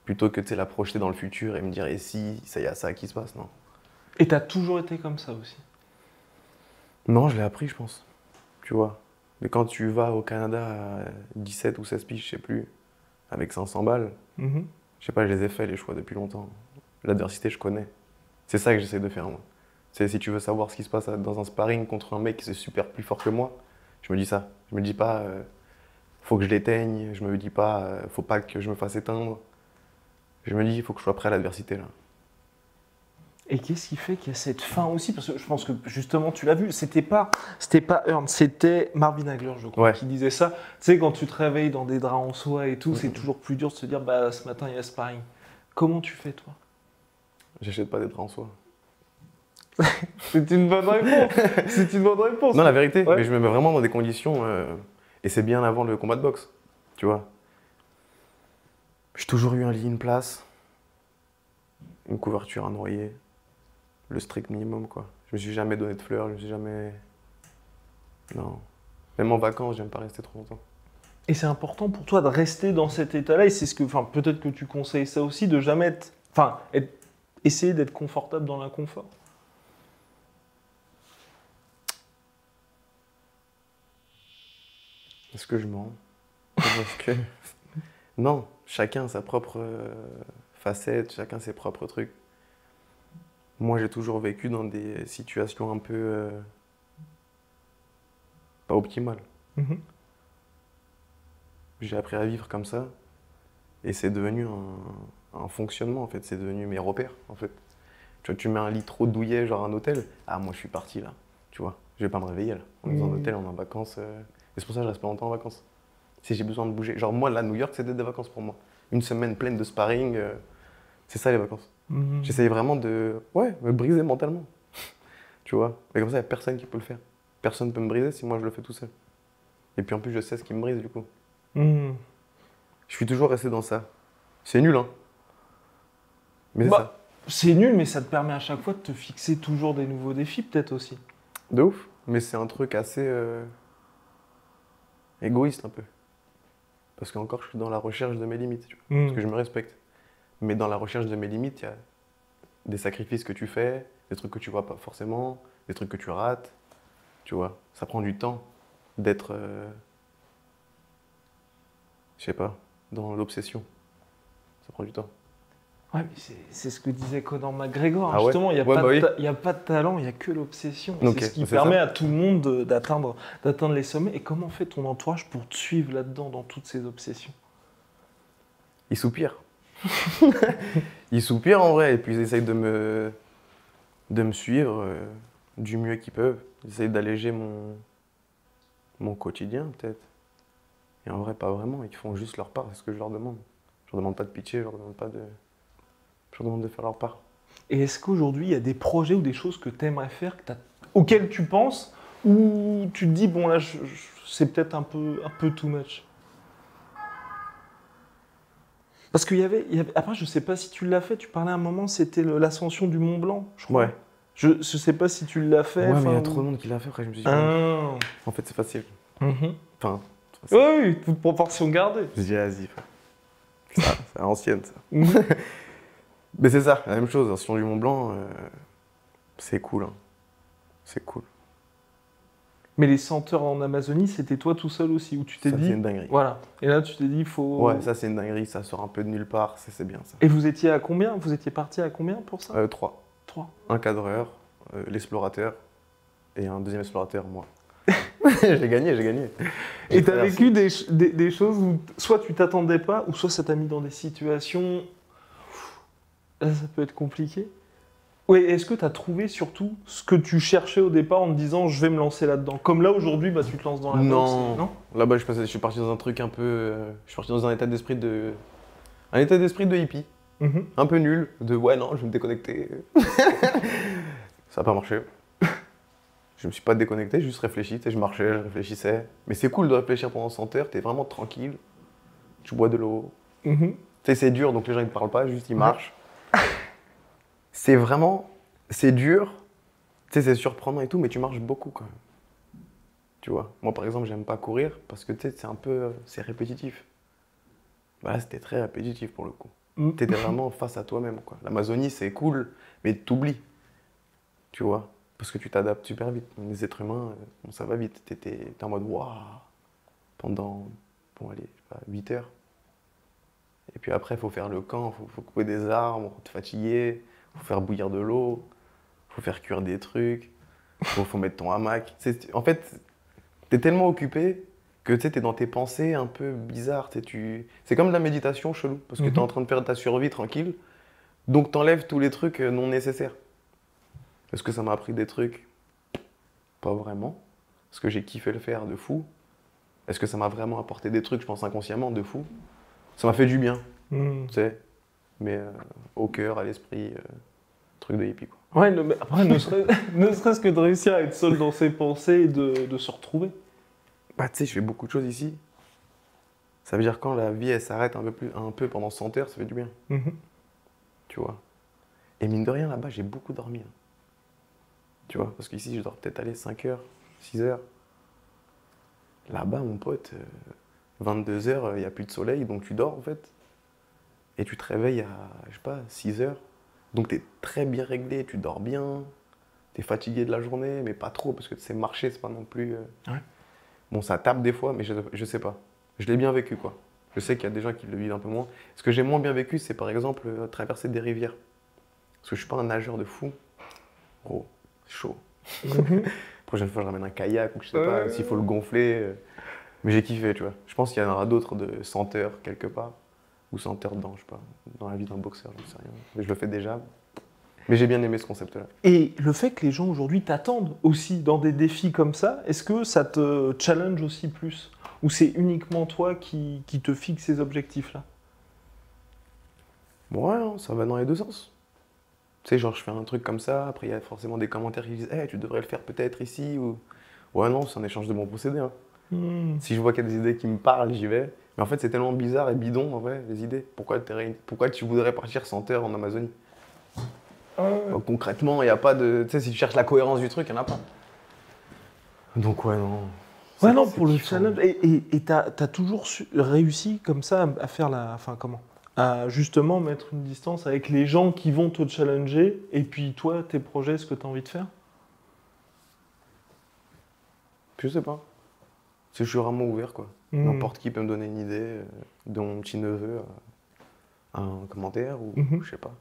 Plutôt que de la projeter dans le futur et me dire, et si, ça y a ça qui se passe, non. Et tu as toujours été comme ça aussi? Non, je l'ai appris, je pense. Tu vois. Mais quand tu vas au Canada à 17 ou 16 piges, je sais plus, avec 500 balles, je sais pas, je les ai fait les choix depuis longtemps. L'adversité, je connais. C'est ça que j'essaie de faire, moi. Si tu veux savoir ce qui se passe dans un sparring contre un mec qui est super plus fort que moi, je me dis ça. Je me dis pas, faut que je l'éteigne. Je me dis pas, faut pas que je me fasse éteindre. Je me dis, il faut que je sois prêt à l'adversité, là. Et qu'est-ce qui fait qu'il y a cette fin aussi? Parce que je pense que justement, tu l'as vu, c'était pas Hearn, c'était Marvin Hagler, je crois, qui disait ça. Tu sais, quand tu te réveilles dans des draps en soie et tout, c'est toujours plus dur de se dire, ce matin, il y a sparring. Comment tu fais, toi? J'achète pas des draps en soie. C'est une bonne réponse. C'est une bonne réponse. Non, la vérité, mais je me mets vraiment dans des conditions, et c'est bien avant le combat de boxe, tu vois. J'ai toujours eu un lit, une place, une couverture à noyer, le strict minimum, quoi. Je me suis jamais donné de fleurs, je me suis jamais... Non. Même en vacances, j'aime pas rester trop longtemps. Et c'est important pour toi de rester dans cet état-là, et c'est ce que, peut-être que tu conseilles ça aussi, de jamais essayer d'être confortable dans l'inconfort. Est-ce que je mens? Non, chacun sa propre facette, chacun ses propres trucs. Moi, j'ai toujours vécu dans des situations un peu pas optimales. J'ai appris à vivre comme ça, et c'est devenu un fonctionnement, en fait. C'est devenu mes repères, en fait. Tu vois, tu mets un lit trop douillet, genre un hôtel, moi, je suis parti, là. Tu vois, je vais pas me réveiller, là. On est dans un hôtel, on est en vacances. Et c'est pour ça que je reste pas longtemps en vacances. Si j'ai besoin de bouger. Genre, moi, là, New York, c'était des vacances pour moi. Une semaine pleine de sparring, c'est ça, les vacances. J'essayais vraiment de me briser mentalement. Tu vois. Mais comme ça, il n'y a personne qui peut le faire. Personne ne peut me briser si moi, je le fais tout seul. Et puis, en plus, je sais ce qui me brise, du coup. Je suis toujours resté dans ça. C'est nul, hein. Mais c'est Bah, ça. c'est nul, mais ça te permet à chaque fois de te fixer toujours des nouveaux défis, peut-être aussi. De ouf. Mais c'est un truc assez égoïste un peu. Parce qu'encore, je suis dans la recherche de mes limites, tu vois. Parce que je me respecte. Mais dans la recherche de mes limites, il y a des sacrifices que tu fais, des trucs que tu vois pas forcément, des trucs que tu rates. Tu vois, ça prend du temps d'être, je sais pas, dans l'obsession. Ça prend du temps. Ouais, mais c'est ce que disait Conor McGregor. Ah ouais. Justement, il n'y a, Ouais, pas bah oui. y a pas de talent, il n'y a que l'obsession. Ok, C'est ce qui c'est permet ça. à tout le monde d'atteindre les sommets. Et comment fait ton entourage pour te suivre là-dedans, dans toutes ces obsessions? Ils soupirent. Ils soupirent en vrai, et puis ils essayent de me suivre du mieux qu'ils peuvent. Ils essayent d'alléger mon quotidien, peut-être. Et en vrai, pas vraiment. Ils font juste leur part, c'est ce que je leur demande. Je leur demande pas de pitcher, je leur demande pas de... Je leur demande de faire leur part. Et est-ce qu'aujourd'hui, il y a des projets ou des choses que tu aimerais faire, auxquelles tu penses, ou tu te dis, bon là, c'est peut-être un peu too much? Parce qu'il y avait, après, je sais pas si tu l'as fait, tu parlais à un moment, c'était l'ascension du Mont Blanc, je crois. Ouais. Je sais pas si tu l'as fait. Ouais, mais il y a enfin, trop de monde qui l'a fait, après je me suis dit, Ah. en fait c'est facile. Mhm. Enfin, c'est facile. Oui, oui, toute proportion gardée. Je me suis dit, vas-y, ça, c'est à l'ancienne ça. Mhm. Mais c'est ça, la même chose, l'ascension du Mont Blanc, c'est cool. Hein. C'est cool. Mais les senteurs en Amazonie, c'était toi tout seul aussi, où tu t'es Ça, dit. c'est une dinguerie. Voilà. Et là, tu t'es dit, il faut. Ouais, ça c'est une dinguerie, ça sort un peu de nulle part, c'est bien ça. Et vous étiez à combien? Vous étiez parti à combien pour ça? 3. 3. Un cadreur, l'explorateur, et un deuxième explorateur, moi. J'ai gagné. Et tu as vécu des choses où soit tu t'attendais pas, ou soit ça t'a mis dans des situations. Là, ça peut être compliqué. Oui, est-ce que tu as trouvé surtout ce que tu cherchais au départ en te disant je vais me lancer là-dedans? Comme là aujourd'hui, bah, tu te lances dans la boxe, non? Là-bas, je suis parti dans un truc un peu. Je suis parti dans un état d'esprit de. Un état d'esprit de hippie. Mhm. Un peu nul, de ouais, non, je vais me déconnecter. Ça n'a pas marché. Je me suis pas déconnecté, j'ai juste réfléchi, tu sais, je marchais, je réfléchissais. Mais c'est cool de réfléchir pendant 100 heures, t'es vraiment tranquille. Tu bois de l'eau. Mhm. Tu sais, c'est dur, donc les gens ils ne parlent pas, juste ils marchent. C'est vraiment. C'est dur. Tu sais, c'est surprenant et tout, mais tu marches beaucoup quand même. Tu vois. Moi, par exemple, j'aime pas courir parce que tu sais, c'est un peu. C'est répétitif. Voilà, c'était très répétitif pour le coup. Mm. T'étais vraiment face à toi-même, quoi. L'Amazonie, c'est cool, mais t'oublies. Tu vois. Parce que tu t'adaptes super vite. Les êtres humains, bon, ça va vite. T'es en mode waouh pendant, bon, allez, je sais pas, 8 heures. Et puis après, il faut faire le camp, il faut couper des arbres, faut te fatiguer, il faut faire bouillir de l'eau, il faut faire cuire des trucs, il faut mettre ton hamac. En fait, t'es tellement occupé que tu sais, t'es dans tes pensées un peu bizarres. C'est comme de la méditation chelou, parce que t'es en train de faire ta survie tranquille, donc t'enlèves tous les trucs non nécessaires. Est-ce que ça m'a appris des trucs? Pas vraiment. Est-ce que j'ai kiffé le faire? De fou. Est-ce que ça m'a vraiment apporté des trucs, je pense inconsciemment? De fou. Ça m'a fait du bien, Mm. tu sais. Mais au cœur, à l'esprit, truc de hippie, quoi. Ouais, mais après, ne serait-ce que de réussir à être seul dans ses pensées et de se retrouver. Bah, tu sais, je fais beaucoup de choses ici. Ça veut dire quand la vie, elle s'arrête un peu pendant 100 heures, ça fait du bien, Mhm. tu vois. Et mine de rien, là-bas, j'ai beaucoup dormi. Hein. Tu vois, parce qu'ici, je dors peut-être aller 5 heures, 6 heures. Là-bas, mon pote, 22 heures, il n'y a plus de soleil, donc tu dors, en fait. Et tu te réveilles à, je sais pas, 6 heures. Donc tu es très bien réglé, tu dors bien. Tu es fatigué de la journée, mais pas trop, parce que c'est marcher, c'est pas non plus... Ouais. Bon, ça tape des fois, mais je sais pas. Je l'ai bien vécu, quoi. Je sais qu'il y a des gens qui le vivent un peu moins. Ce que j'ai moins bien vécu, c'est par exemple traverser des rivières. Parce que je suis pas un nageur de fou. Oh, c'est chaud. Mhm. Prochaine fois, je ramène un kayak ou je sais pas, s'il faut le gonfler. Mais j'ai kiffé, tu vois. Je pense qu'il y en aura d'autres de 100 heures quelque part. Ou 100 heures dans, je sais pas, dans la vie d'un boxeur, je ne sais rien. Mais je le fais déjà. Mais j'ai bien aimé ce concept-là. Et le fait que les gens aujourd'hui t'attendent aussi dans des défis comme ça, est-ce que ça te challenge aussi plus? Ou c'est uniquement toi qui te fixe ces objectifs-là? Bon, ouais, non, ça va dans les deux sens. Tu sais, genre, je fais un truc comme ça, après, il y a forcément des commentaires qui disent hey, tu devrais le faire peut-être ici, ou... Ouais, non, c'est un échange de bons procédés. Hein. Si je vois qu'il y a des idées qui me parlent, j'y vais. Mais en fait, c'est tellement bizarre et bidon, en vrai, les idées. Pourquoi tu voudrais partir 100 heures en Amazonie? Concrètement, il n'y a pas de... Tu sais, si tu cherches la cohérence du truc, il n'y en a pas. Donc ouais, non. Ouais, non, pour le challenge. Et t'as toujours réussi comme ça à faire la... Enfin, comment? À justement mettre une distance avec les gens qui vont te challenger, et puis toi, tes projets, ce que tu as envie de faire? Je sais pas. Je suis vraiment ouvert, quoi. N'importe qui peut me donner une idée, de mon petit neveu, un commentaire, ou je sais pas.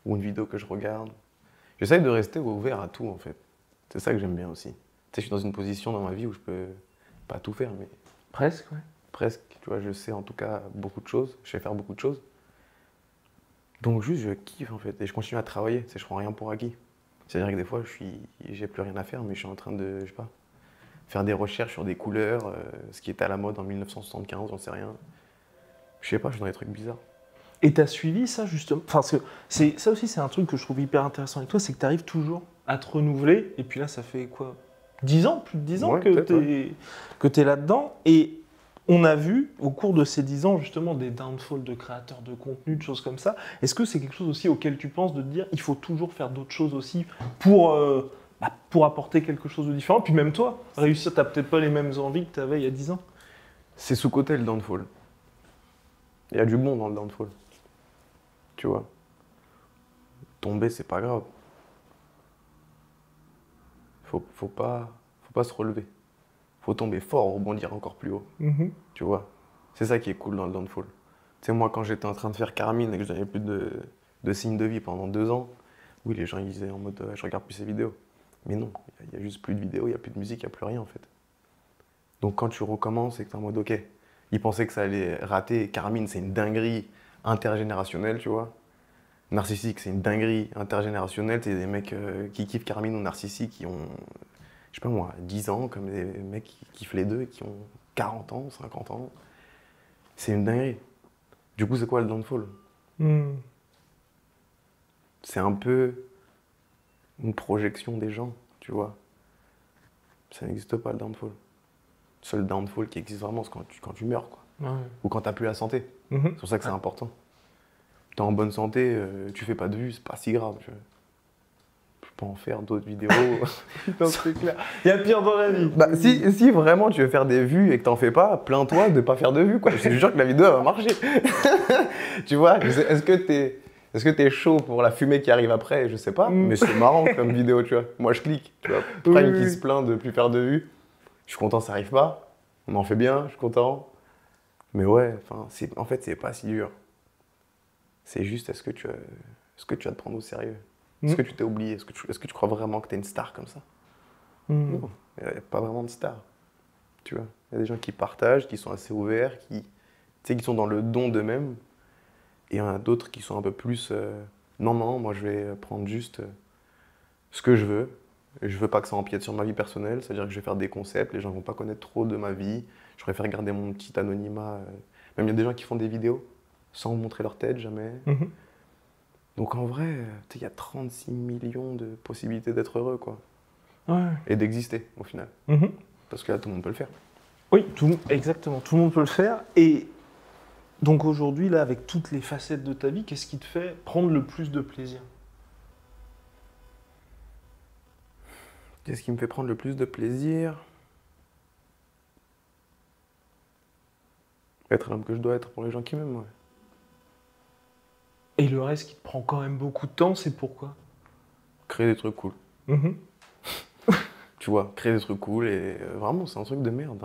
Ou une vidéo que je regarde. J'essaye de rester ouvert à tout, en fait. C'est ça que j'aime bien aussi. Tu sais, je suis dans une position dans ma vie où je peux pas tout faire, mais... Presque, ouais. Presque, tu vois, je sais en tout cas beaucoup de choses, je sais faire beaucoup de choses. Donc juste, je kiffe, en fait, et je continue à travailler, tu sais, je prends rien pour acquis. C'est-à-dire que des fois, j'ai plus rien à faire, mais je suis en train de, je sais pas, faire des recherches sur des couleurs, ce qui était à la mode en 1975, j'en sais rien. Je sais pas, je suis dans des trucs bizarres. Et t'as suivi ça, justement? Enfin, parce que ça aussi, c'est un truc que je trouve hyper intéressant avec toi, c'est que tu arrives toujours à te renouveler, et puis là, ça fait quoi? 10 ans, plus de 10 ans Ouais, que t'es là-dedans, et on a vu, au cours de ces 10 ans, justement, des downfalls de créateurs de contenu, de choses comme ça. Est-ce que c'est quelque chose aussi auquel tu penses de te dire, il faut toujours faire d'autres choses aussi pour apporter quelque chose de différent? Puis même toi, réussir, t'as peut-être pas les mêmes envies que t'avais il y a 10 ans. C'est sous-côté le downfall. Il y a du bon dans le downfall. Tu vois. Tomber, c'est pas grave. Faut pas se relever. Faut tomber fort, rebondir encore plus haut. Tu vois. C'est ça qui est cool dans le downfall. Tu sais, moi, quand j'étais en train de faire Carmine et que je n'avais plus de signes de vie pendant 2 ans, oui, les gens ils disaient en mode je regarde plus ces vidéos. Mais non, il y a juste plus de vidéos, il n'y a plus de musique, il n'y a plus rien en fait. Donc quand tu recommences et que tu es en mode ok, ils pensaient que ça allait rater. Carmine, c'est une dinguerie intergénérationnelle, tu vois. Narcissique, c'est une dinguerie intergénérationnelle. C'est des mecs qui kiffent Carmine ou Narcissique qui ont, je sais pas moi, 10 ans, comme des mecs qui kiffent les deux et qui ont 40 ans, 50 ans. C'est une dinguerie. Du coup, c'est quoi le downfall? C'est un peu une projection des gens, tu vois. Ça n'existe pas le downfall. Le seul downfall qui existe vraiment, c'est quand tu meurs, quoi. Ouais. Ou quand t'as plus la santé. C'est pour ça que c'est important. T'es en bonne santé, tu fais pas de vues, c'est pas si grave. Je peux en faire d'autres vidéos. Putain, c'est clair. Il y a pire dans la vie. Bah, si vraiment tu veux faire des vues et que t'en fais pas, plains-toi de pas faire de vues, quoi. Je te jure que la vidéo elle va marcher. Tu vois, est-ce que t'es chaud pour la fumée qui arrive après? Je sais pas, mais c'est marrant comme vidéo, tu vois. Moi je clique, tu vois. Prime qui se plaint de plus faire de vues. Je suis content, ça arrive pas. On en fait bien, je suis content. Mais ouais, en fait, c'est pas si dur. C'est juste, est-ce que tu vas te prendre au sérieux? Est-ce que tu t'es oublié? Est-ce que tu crois vraiment que t'es une star comme ça? Non, il n'y a pas vraiment de star. Tu vois, il y a des gens qui partagent, qui sont assez ouverts, qui sont dans le don d'eux-mêmes. Et il y en a d'autres qui sont un peu plus... non, moi je vais prendre juste ce que je veux. Et je veux pas que ça empiète sur ma vie personnelle, c'est-à-dire que je vais faire des concepts, les gens vont pas connaître trop de ma vie. Je préfère garder mon petit anonymat. Même il y a des gens qui font des vidéos sans montrer leur tête, jamais. Donc en vrai, il y a 36 millions de possibilités d'être heureux, quoi. Ouais. Et d'exister, au final. Parce que là, tout le monde peut le faire. Oui, exactement, tout le monde peut le faire. Et donc aujourd'hui, là, avec toutes les facettes de ta vie, qu'est-ce qui te fait prendre le plus de plaisir? Qu'est-ce qui me fait prendre le plus de plaisir? Être l'homme que je dois être pour les gens qui m'aiment, ouais. Et le reste qui te prend quand même beaucoup de temps, c'est pourquoi? Créer des trucs cool. Tu vois, créer des trucs cool et vraiment, c'est un truc de merde.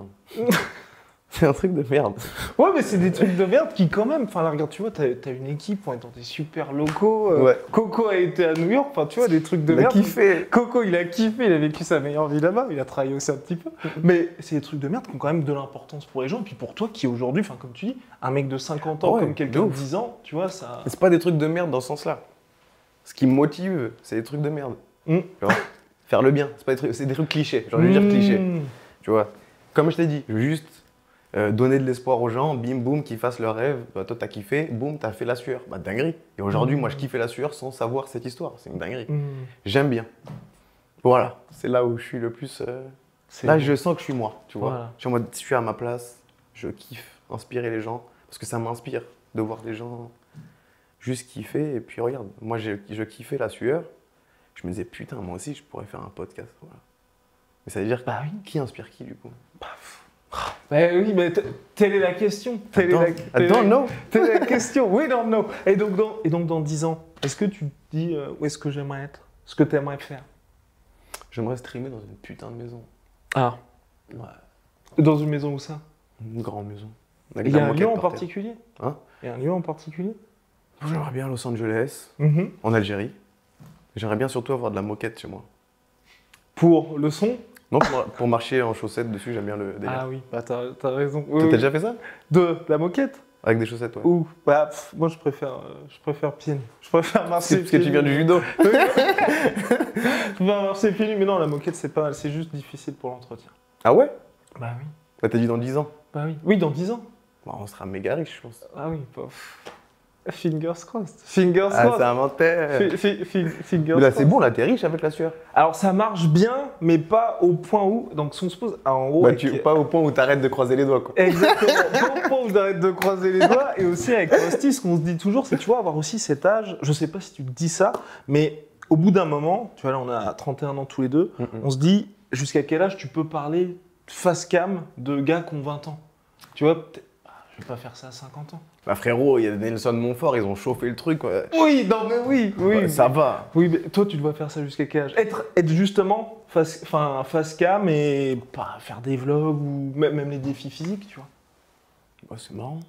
C'est un truc de merde. Ouais, mais c'est des trucs de merde qui quand même... Enfin là, regarde, tu vois, t'as une équipe, on est dans des super locaux. Ouais. Coco a été à New York, enfin tu vois, des trucs de Il a merde. kiffé. Coco, il a kiffé, il a vécu sa meilleure vie là-bas, il a travaillé aussi un petit peu. Mais c'est des trucs de merde qui ont quand même de l'importance pour les gens. Et puis pour toi qui aujourd'hui, enfin comme tu dis, un mec de 50 ans Ouais, comme quelqu'un de de ouf. 10 ans, tu vois, ça... Mais c'est pas des trucs de merde dans ce sens-là. Ce qui me motive, c'est des trucs de merde. Tu vois, faire le bien, c'est des trucs clichés. J'ai envie de dire clichés. Tu vois, comme je t'ai dit, je veux juste donner de l'espoir aux gens, bim boum, qu'ils fassent leur rêve. Bah, toi, t'as kiffé, boum, t'as fait la sueur. Bah, dinguerie. Et aujourd'hui, moi, je kiffais la sueur sans savoir cette histoire. C'est une dinguerie. J'aime bien. Voilà, c'est là où je suis le plus. Là, je sens que je suis moi, tu vois. Voilà. Je suis en mode, je suis à ma place, je kiffe inspirer les gens, parce que ça m'inspire de voir des gens juste kiffer. Et puis regarde, moi, je kiffais la sueur. Je me disais, putain, moi aussi, je pourrais faire un podcast. Voilà. Mais ça veut dire, Bah oui. qui inspire qui, du coup? Bah oui, mais telle est la question. Telle est la question. We don't know. Et donc dans 10 ans, est-ce que tu te dis où est-ce que j'aimerais être? Ce que tu aimerais faire? J'aimerais streamer dans une putain de maison. Ah. Ouais. Dans une maison où ça? Une grande maison. Il y a un lieu en particulier? Hein? Il y a un lieu en particulier? J'aimerais bien Los Angeles, en Algérie. J'aimerais bien surtout avoir de la moquette chez moi. Pour le son? Non, pour marcher en chaussettes dessus, j'aime bien le délire. Ah oui, bah t'as raison. T'as déjà fait ça? De la moquette? Avec des chaussettes, ouais. Ouh, bah moi je préfère pieds nus. Je préfère marcher Parce que tu viens du judo. Je préfère marcher pieds nus, mais non, la moquette c'est pas mal, c'est juste difficile pour l'entretien. Ah ouais? Bah oui. Bah t'as dit dans 10 ans. Bah oui. Oui, dans 10 ans. Bah, on sera méga riche, je pense. Ah oui, bah, fingers crossed. Fingers Ah, crossed. c'est inventé. Fingers Mais là, crossed. c'est bon, là, t'es riche avec la sueur. Alors ça marche bien, mais pas au point où. Donc si on se pose. En gros, Bah, avec- pas au point où t'arrêtes de croiser les doigts, quoi. Exactement. Pas au point où j'arrête de croiser les doigts. Et aussi avec Rusty, ce qu'on se dit toujours, c'est tu vois, avoir aussi cet âge. Je sais pas si tu te dis ça, mais au bout d'un moment, tu vois, là on a 31 ans tous les deux, on se dit jusqu'à quel âge tu peux parler face cam de gars qui ont 20 ans. Tu vois, je vais pas faire ça à 50 ans. Bah, frérot, il y a Nelson Montfort, ils ont chauffé le truc, quoi. Oui, non mais oui. Ouais, ça va. Oui, mais toi, tu dois faire ça jusqu'à quel âge? Être justement face cam et pas faire des vlogs ou même les défis physiques, tu vois. Bah, c'est marrant.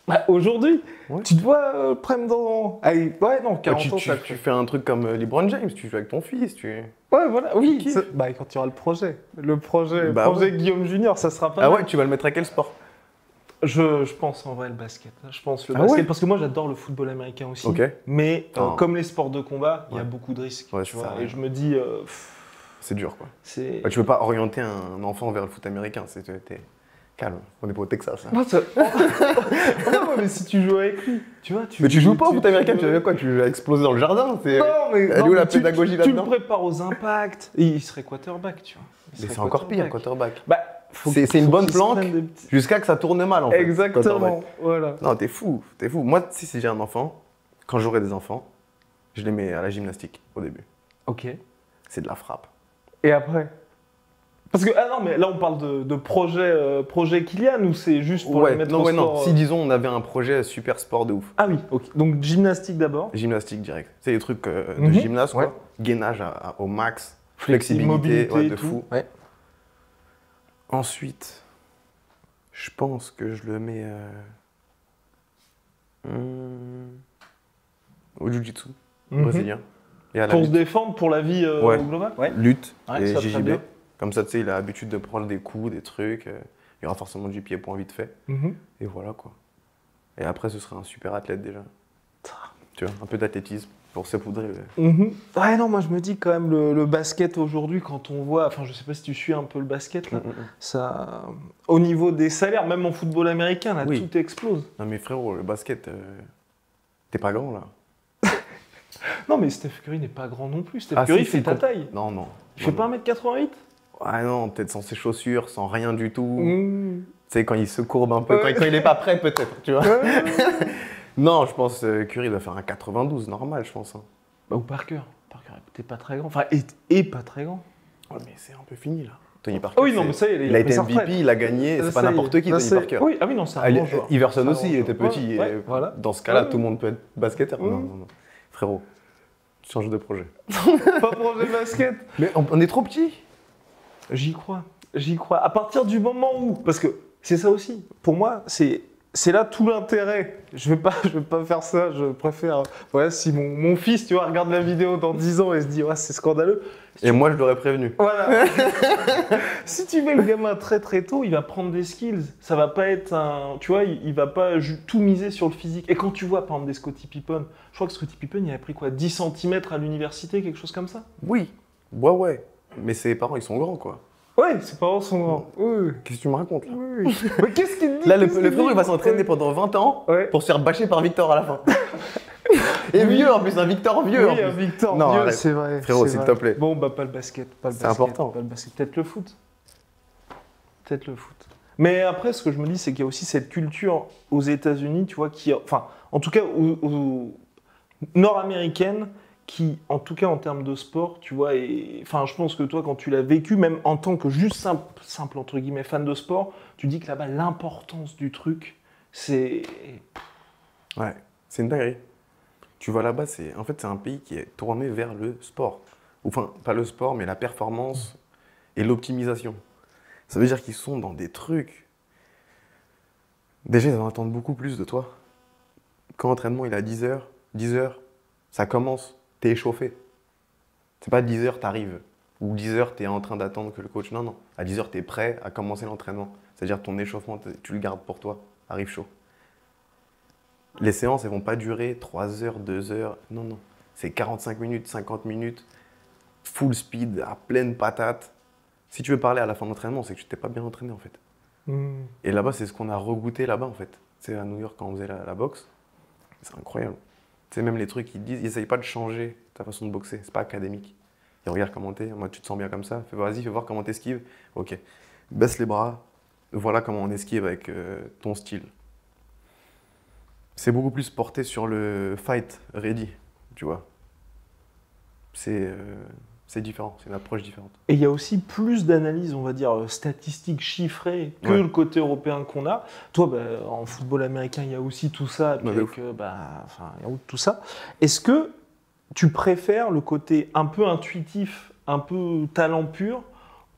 Bah, aujourd'hui, Ouais. tu dois prendre dans... Allez, ouais, non, 40 ans, ça Tu fais un truc comme LeBron James, tu joues avec ton fils, tu... Ouais, voilà, oui. Kiff. Bah, quand il y aura le projet. Le projet Bah ouais. Guillaume Junior, ça sera pas Ah mal. ouais, tu vas le mettre à quel sport? Je pense en vrai le basket. Je pense le Ah basket ouais parce que moi j'adore le football américain aussi. Ok. Mais Oh. comme les sports de combat, il y a Ouais. beaucoup de risques. Ouais, tu c'est vois. ça, Et ouais. je me dis, C'est dur, quoi. c'est. Bah, tu peux pas orienter un enfant vers le foot américain, t'es calme. On est pas au Texas, hein. Moi, ça- non, mais si tu joues avec lui, tu vois. Mais tu joues pas au foot américain, tu veux quoi? Tu vas exploser dans le jardin, c'est... Non, mais. Elle est non, où mais la tu- pédagogie tu là-dedans? le prépares aux impacts. Et il serait quarterback, tu vois. Il Mais serait c'est encore pire, quarterback. quarterback. Bah, faut C'est qu'il- une faut bonne qu'il se planque. prenne des petits- Jusqu'à que ça tourne mal, en fait. Exactement, quarterback. voilà. Non, t'es fou. Moi, si j'ai un enfant, quand j'aurai des enfants, je les mets à la gymnastique au début. Ok. C'est de la frappe. Et après? Parce que, ah non, mais là on parle de projet Kylian ou c'est juste pour les mettre au sport Si, disons, on avait un projet super sport de ouf. Ah oui, ok. Donc gymnastique d'abord. Gymnastique direct. C'est des trucs de Mhm. gymnase, quoi. Ouais. Gainage au max. Flexibilité, mobilité ouais, et de tout. fou. Ouais. Ensuite, je pense que je le mets au jiu-jitsu Mhm. brésilien. Et à la Pour se lutte. défendre pour la vie Ouais. globale. Ouais. Lutte Ouais, et ça, très JJB. bien. Comme ça, tu sais, il a l'habitude de prendre des coups, des trucs. Il y aura forcément du pied-point vite fait. Mhm. Et voilà, quoi. Et après, ce serait un super athlète déjà. Tu vois, un peu d'athlétisme pour saupoudrer. Mhm. Ouais, non, moi je me dis quand même le basket aujourd'hui, quand on voit, enfin je sais pas si tu suis un peu le basket là, ça, au niveau des salaires, même en football américain, là Oui. tout explose. Non, mais frérot, le basket, t'es pas grand là. Non, mais Steph Curry n'est pas grand non plus. Steph Ah, Curry si, fait si, ta taille. Non, non. Il fait non, pas non. 1m88. Ah non, peut-être sans ses chaussures, sans rien du tout. Mmh. Tu sais, quand il se courbe un peu, Ouais. quand il est pas prêt, peut-être, tu vois. Non, je pense Curry doit faire un 92, normal, je pense. Hein. Bah, ou Parker. Parker était pas très grand. Enfin, et pas très grand. Ouais, mais c'est un peu fini là. Tony Parker. Oh oui, non, mais ça y est, il a pris été sa MVP, retraite. il a gagné, c'est pas Ça y est. n'importe qui, Là, Tony c'est- Parker. Oui, ah oui, non, c'est un Ah, bon joueur. Iverson C'est un aussi, bon il était joueur. petit. Ouais, et voilà. Dans ce cas-là, Ouais. tout le monde peut être basketteur. Ouais. Non, non, non. Frérot, change de projet. Pas projet basket. Mais on est trop petits. J'y crois. J'y crois. À partir du moment où. Parce que c'est ça aussi. Pour moi, c'est là tout l'intérêt. Je vais pas faire ça. Je préfère. Voilà, si mon fils, tu vois, regarde la vidéo dans 10 ans et se dit, ouais, c'est scandaleux. Et moi, je l'aurais prévenu. Voilà. Si tu mets le gamin très très tôt, il va prendre des skills. Ça va pas être un. Tu vois, il va pas tout miser sur le physique. Et quand tu vois, par exemple, des Scottie Pippen, je crois que Scottie Pippen, il avait pris quoi, 10 cm à l'université, quelque chose comme ça. Oui. Ouais. Mais ses parents, ils sont grands, quoi. Ouais, ses parents sont grands. Oui. Qu'est-ce que tu me racontes là? Oui. Mais qu'est-ce qu'il dit? Là, le Qu'est-ce qu'il frérot, dit il va s'entraîner pendant 20 ans Ouais. pour se faire bâcher par Victor à la fin. Et vieux en plus, un Victor vieux. Oui, en un plus. Victor Non, vieux, arrête. c'est vrai. Frérot, c'est s'il vrai. te plaît. Bon, bah pas le basket. C'est important. Pas le basket. Peut-être le foot. Peut-être le foot. Mais après, ce que je me dis, c'est qu'il y a aussi cette culture aux États-Unis, tu vois, qui, enfin, en tout cas, nord-américaine, qui, en tout cas en termes de sport, tu vois, et enfin, je pense que toi, quand tu l'as vécu, même en tant que juste simple entre guillemets fan de sport, tu dis que là-bas, l'importance du truc, c'est. Ouais, c'est une dinguerie. Tu vois là-bas, en fait, c'est un pays qui est tourné vers le sport. Enfin, pas le sport, mais la performance et l'optimisation. Ça veut dire qu'ils sont dans des trucs. Déjà, ils en attendent beaucoup plus de toi. Quand l'entraînement il est à 10h, ça commence, t'es échauffé. C'est pas 10h, t'arrives. Ou 10h, t'es en train d'attendre que le coach. Non, non. À 10h, t'es prêt à commencer l'entraînement. C'est-à-dire ton échauffement, tu le gardes pour toi. Arrive chaud. Les séances, elles vont pas durer 3 heures, 2 heures. Non, non. C'est 45 minutes, 50 minutes, full speed, à pleine patate. Si tu veux parler à la fin de l'entraînement, c'est que tu t'es pas bien entraîné en fait. Et là-bas, c'est ce qu'on a regoûté là-bas en fait. Tu sais, à New York, quand on faisait la boxe, c'est incroyable. Tu sais, même les trucs qu'ils disent, ils essayent pas de changer ta façon de boxer. C'est pas académique. Ils regardent comment t'es. Moi, tu te sens bien comme ça. Vas-y, fais voir comment t'esquives. Ok. Baisse les bras. Voilà comment on esquive avec ton style. C'est beaucoup plus porté sur le fight ready, tu vois. C'est différent, c'est une approche différente. Et il y a aussi plus d'analyses, on va dire, statistiques chiffrées que Ouais. le côté européen qu'on a. Toi, bah, en football américain, il y a aussi tout ça, puis Ouais, de avec, enfin, il y a tout ça. Est-ce que tu préfères le côté un peu intuitif, un peu talent pur,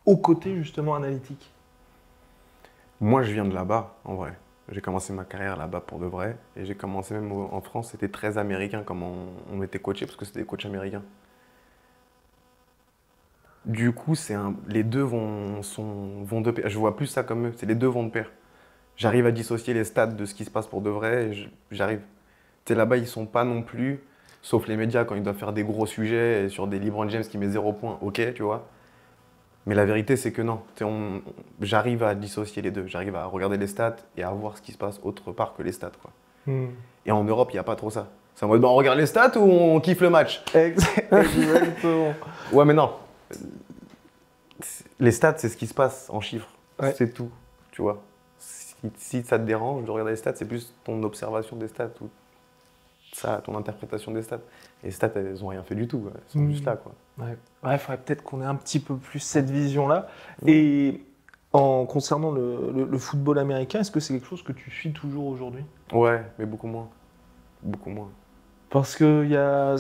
au côté justement analytique? Moi, je viens de là-bas, en vrai. J'ai commencé ma carrière là-bas pour de vrai. Et j'ai commencé même en France, c'était très américain comme on était coaché, parce que c'était des coachs américains. Du coup, les deux vont de pair. Je vois plus ça comme eux, les deux vont de pair. J'arrive à dissocier les stats de ce qui se passe pour de vrai, et j'arrive. Tu sais, là-bas, ils sont pas non plus, sauf les médias, quand ils doivent faire des gros sujets, et sur des LeBron James qui met 0 points, ok, tu vois. Mais la vérité, c'est que non. J'arrive à dissocier les deux. J'arrive à regarder les stats et à voir ce qui se passe autre part que les stats, quoi. Et en Europe, il n'y a pas trop ça. C'est en mode, on regarde les stats ou on kiffe le match? Exactement. Ouais, mais non. Les stats, c'est ce qui se passe en chiffres. Ouais. C'est tout, tu vois. Si ça te dérange de regarder les stats, c'est plus ton observation des stats ou ça, ton interprétation des stats. Les stats, elles n'ont rien fait du tout. Elles sont juste là, quoi. Ouais, il faudrait peut-être qu'on ait un petit peu plus cette vision-là. Et concernant le football américain, est-ce que c'est quelque chose que tu suis toujours aujourd'hui? Ouais, mais beaucoup moins. Beaucoup moins. Parce que il y a,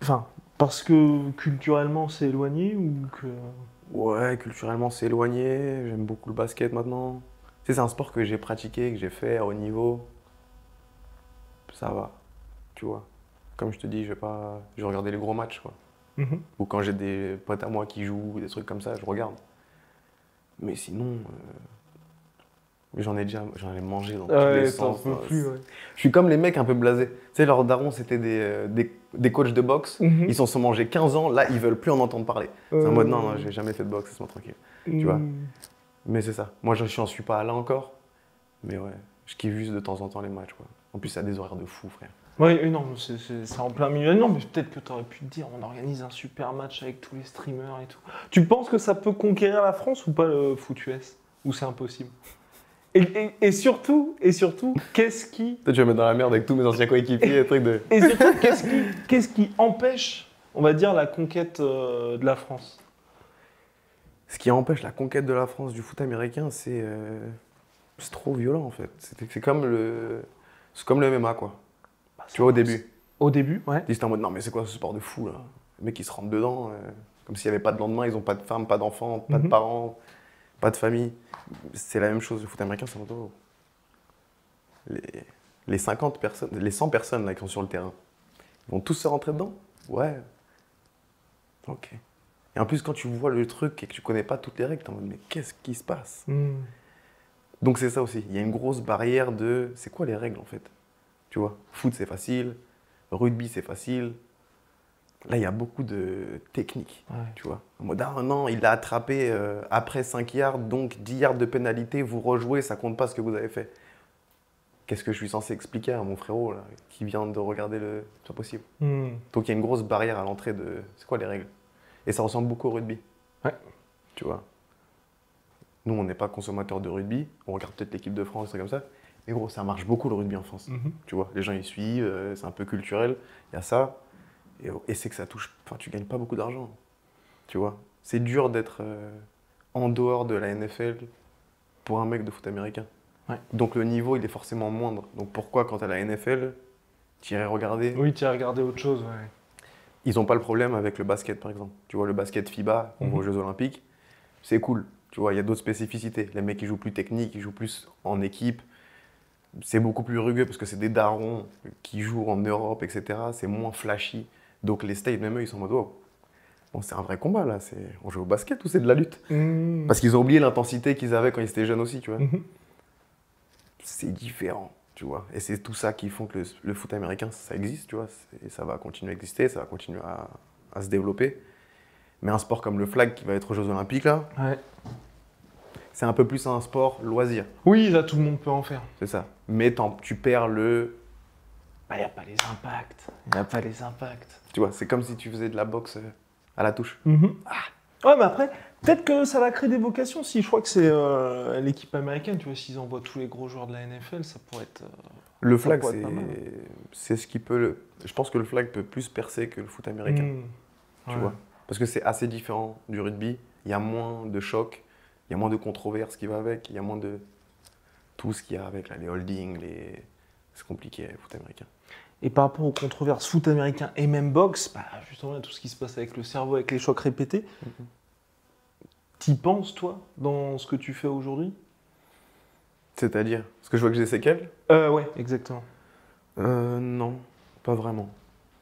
enfin, parce que culturellement c'est éloigné ou que. Ouais, culturellement, c'est éloigné. J'aime beaucoup le basket maintenant. Tu sais, c'est un sport que j'ai pratiqué, que j'ai fait à haut niveau. Ça va, tu vois. Comme je te dis, je vais regarder les gros matchs, quoi. Ou quand j'ai des potes à moi qui jouent, des trucs comme ça, je regarde. Mais sinon, j'en ai mangé dans tous les sens. T'en peux plus, ouais. Je suis comme les mecs un peu blasés. Tu sais, leurs darons, c'était des coachs de boxe. Ils s'en sont mangés 15 ans, là, ils veulent plus en entendre parler. C'est en mode, non, j'ai jamais fait de boxe, laisse-moi tranquille. Tu vois. Mais c'est ça. Moi, je n'en suis pas là encore. Mais ouais, je kiffe juste de temps en temps les matchs, quoi. En plus, ça a des horaires de fou, frère. Oui, non, c'est en plein milieu. Non, mais peut-être que tu aurais pu te dire, on organise un super match avec tous les streamers et tout. Tu penses que ça peut conquérir la France ou pas le foot US? Ou c'est impossible? Et surtout, qu'est-ce qui... Peut-être que je vais me mettre dans la merde avec tous mes anciens coéquipiers, des trucs de... Et surtout, qu'est-ce qui empêche, on va dire, la conquête de la France? Ce qui empêche la conquête de la France du foot américain, c'est trop violent, en fait. C'est comme le MMA, quoi. Tu vois, au début. Au début, ouais. Ils étaient en mode, non, mais c'est quoi ce sport de fou, là? Les mecs, ils se rentrent dedans, comme s'il n'y avait pas de lendemain, ils n'ont pas de femme, pas d'enfants, pas de parents, pas de famille. C'est la même chose, le foot américain, c'est en mode, les 50 personnes, les 100 personnes là, qui sont sur le terrain, ils vont tous se rentrer dedans? Ouais. Ok. Et en plus, quand tu vois le truc et que tu connais pas toutes les règles, t'es en mode, mais qu'est-ce qui se passe? Donc c'est ça aussi, il y a une grosse barrière de, c'est quoi les règles, en fait? Tu vois, foot c'est facile, rugby c'est facile. Là, il y a beaucoup de techniques, tu vois. En mode, ah non, il l'a attrapé après 5 yards, donc 10 yards de pénalité, vous rejouez, ça compte pas ce que vous avez fait. qu'est-ce que je suis censé expliquer à mon frérot là, qui vient de regarder le... C'est pas possible. Hmm. Donc il y a une grosse barrière à l'entrée de... C'est quoi les règles? Et ça ressemble beaucoup au rugby. Ouais. Tu vois. Nous, on n'est pas consommateurs de rugby. On regarde peut-être l'équipe de France, des trucs comme ça. Mais gros, ça marche beaucoup le rugby en France. Tu vois, les gens ils suivent, c'est un peu culturel. Il y a ça. Et c'est que ça touche... Enfin, tu gagnes pas beaucoup d'argent. Tu vois. C'est dur d'être en dehors de la NFL pour un mec de foot américain. Ouais. Donc le niveau, il est forcément moindre. Donc pourquoi, quand tu as la NFL, tu irais regarder? Oui, tu as regardé autre chose. Ouais. Ils n'ont pas le problème avec le basket, par exemple. Tu vois, le basket FIBA, qu'on voit aux Jeux Olympiques, c'est cool. Tu vois, il y a d'autres spécificités. Les mecs, ils jouent plus technique, ils jouent plus en équipe. C'est beaucoup plus rugueux parce que c'est des darons qui jouent en Europe, etc. C'est moins flashy. Donc les States, même eux, ils sont en mode wow. Bon, c'est un vrai combat, là. On joue au basket ou c'est de la lutte? Parce qu'ils ont oublié l'intensité qu'ils avaient quand ils étaient jeunes aussi, tu vois. C'est différent, tu vois. Et c'est tout ça qui font que le foot américain, ça existe, tu vois. Et ça va continuer à exister, ça va continuer à se développer. Mais un sport comme le flag qui va être aux Jeux Olympiques, là, Ouais. c'est un peu plus un sport loisir. Oui, là, tout le monde peut en faire. C'est ça. Mais tu perds le... Il n'y a pas les impacts. Il n'y a pas les impacts. Tu vois, c'est comme si tu faisais de la boxe à la touche. Ouais, mais après, peut-être que ça va créer des vocations. Si je crois que c'est l'équipe américaine, tu vois, s'ils envoient tous les gros joueurs de la NFL, ça pourrait être. Le ça flag, pourrait être pas mal. c'est ce qui peut... Je pense que le flag peut plus percer que le foot américain, tu vois. Parce que c'est assez différent du rugby. Il y a moins de chocs, il y a moins de controverses qui va avec, il y a moins de... Tout ce qu'il y a avec, là, les holdings, c'est compliqué, le foot américain. Et par rapport aux controverses foot américain et même boxe, bah, justement, tout ce qui se passe avec le cerveau, avec les chocs répétés, t'y penses, toi, dans ce que tu fais aujourd'hui? C'est-à-dire? Parce que je vois que j'ai des séquelles? Ouais, exactement. Non, pas vraiment.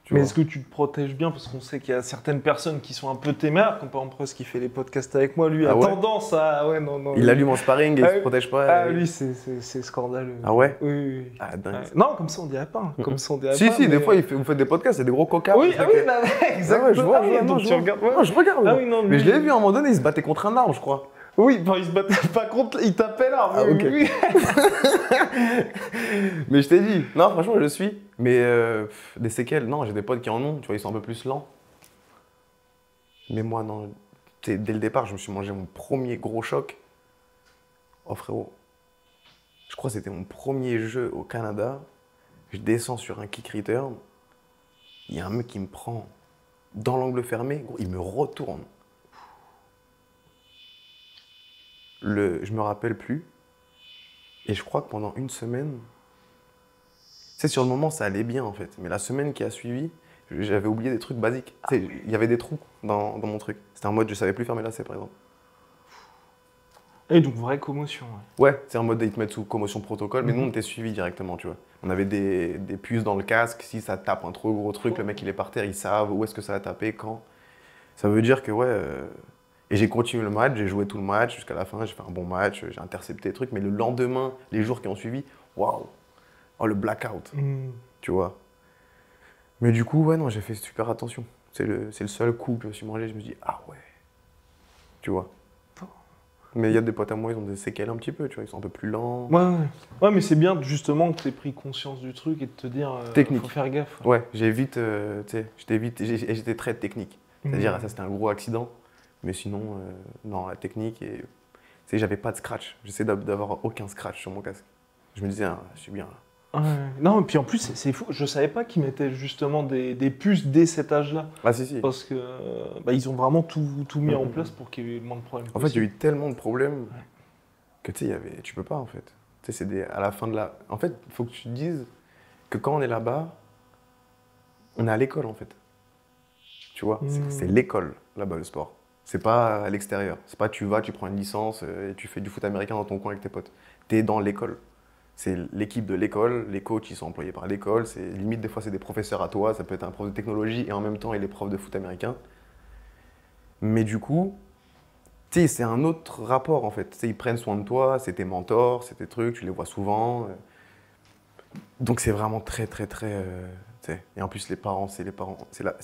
Tu Mais vois. est-ce que tu te protèges bien? Parce qu'on sait qu'il y a certaines personnes qui sont un peu téméraires, comme par exemple Press qui fait les podcasts avec moi, lui Ah a ouais tendance à... Ouais, non, Il allume en sparring et il Ah se oui. protège pas. Ah, et- lui, c'est scandaleux. Ah ouais? Oui. Ah, dingue. Ouais. Non, comme ça, on dirait pas. Comme ça, on dirait Si, pas, si, mais- des fois, vous faites des podcasts, c'est des gros cocards. Oui, c'est ah que- oui, bah, exactement. Ah ouais, je vois, Ah oui, non, donc je tu vois. regardes... ouais. Non, je regarde. Ah oui, non, Mais lui- je l'ai vu à un moment donné, il se battait contre un arbre, je crois. Oui, enfin, il se battait pas contre... Il tapait l'arbre. Ah, ok. Oui. Mais je t'ai dit, non, franchement, je suis. Mais des séquelles, non, j'ai des potes qui en ont, tu vois, ils sont un peu plus lents. Mais moi, non. Tu sais, dès le départ, je me suis mangé mon premier gros choc. Oh frérot, je crois que c'était mon premier jeu au Canada. Je descends sur un kick return. Il y a un mec qui me prend dans l'angle fermé, gros, il me retourne. Je me rappelle plus. Et je crois que pendant une semaine, tu sais, sur le moment, ça allait bien en fait. Mais la semaine qui a suivi, j'avais oublié des trucs basiques. Tu sais, il y avait des trous dans mon truc. C'était en mode, je savais plus faire mes lacets par exemple. Et donc, vraie commotion. Ouais. Ouais, c'est en mode, ils te mettent sous commotion protocole, mais nous, on était suivis directement, tu vois. On avait des puces dans le casque. Si ça tape un trop gros truc, le mec, il est par terre, ils savent où est-ce que ça va taper, quand. Ça veut dire que, ouais. Et j'ai continué le match, j'ai joué tout le match jusqu'à la fin, j'ai fait un bon match, j'ai intercepté des trucs, mais le lendemain, les jours qui ont suivi, waouh! Oh, le blackout, tu vois. Mais du coup, ouais, non, j'ai fait super attention. C'est le seul coup que je me suis mangé, je me dis, ah ouais, tu vois. Mais il y a des potes à moi, ils ont des séquelles un petit peu, tu vois, ils sont un peu plus lents. Ouais, mais c'est bien justement que tu aies pris conscience du truc et de te dire Technique. faut faire gaffe. Ouais, j'ai vite, tu sais, j'étais très technique. C'est-à-dire, ça c'était un gros accident, mais sinon, non, la technique et. Tu sais, j'avais pas de scratch. J'essaie d'avoir aucun scratch sur mon casque. Je me disais, ah, je suis bien là. Ouais. Non, et puis en plus, c'est fou. Je savais pas qu'ils mettaient justement des puces dès cet âge-là. Ah, si, si. Parce que bah, ils ont vraiment tout mis en place pour qu'il y ait le moins de problèmes. En fait, il y a possible. eu tellement de problèmes que tu sais, tu peux pas en fait. Tu sais, à la fin de la. En fait, il faut que tu te dises que quand on est là-bas, on est à l'école en fait. Tu vois, c'est l'école là-bas le sport. C'est pas à l'extérieur. C'est pas tu vas, tu prends une licence et tu fais du foot américain dans ton coin avec tes potes. T'es dans l'école. C'est l'équipe de l'école, les coachs ils sont employés par l'école, limite des fois c'est des professeurs à toi, ça peut être un prof de technologie et en même temps il est prof de foot américain. Mais du coup, tu sais, c'est un autre rapport en fait. Tu sais, ils prennent soin de toi, c'est tes mentors, c'est tes trucs, tu les vois souvent. Donc c'est vraiment très très très... tu sais. Et en plus les parents, c'est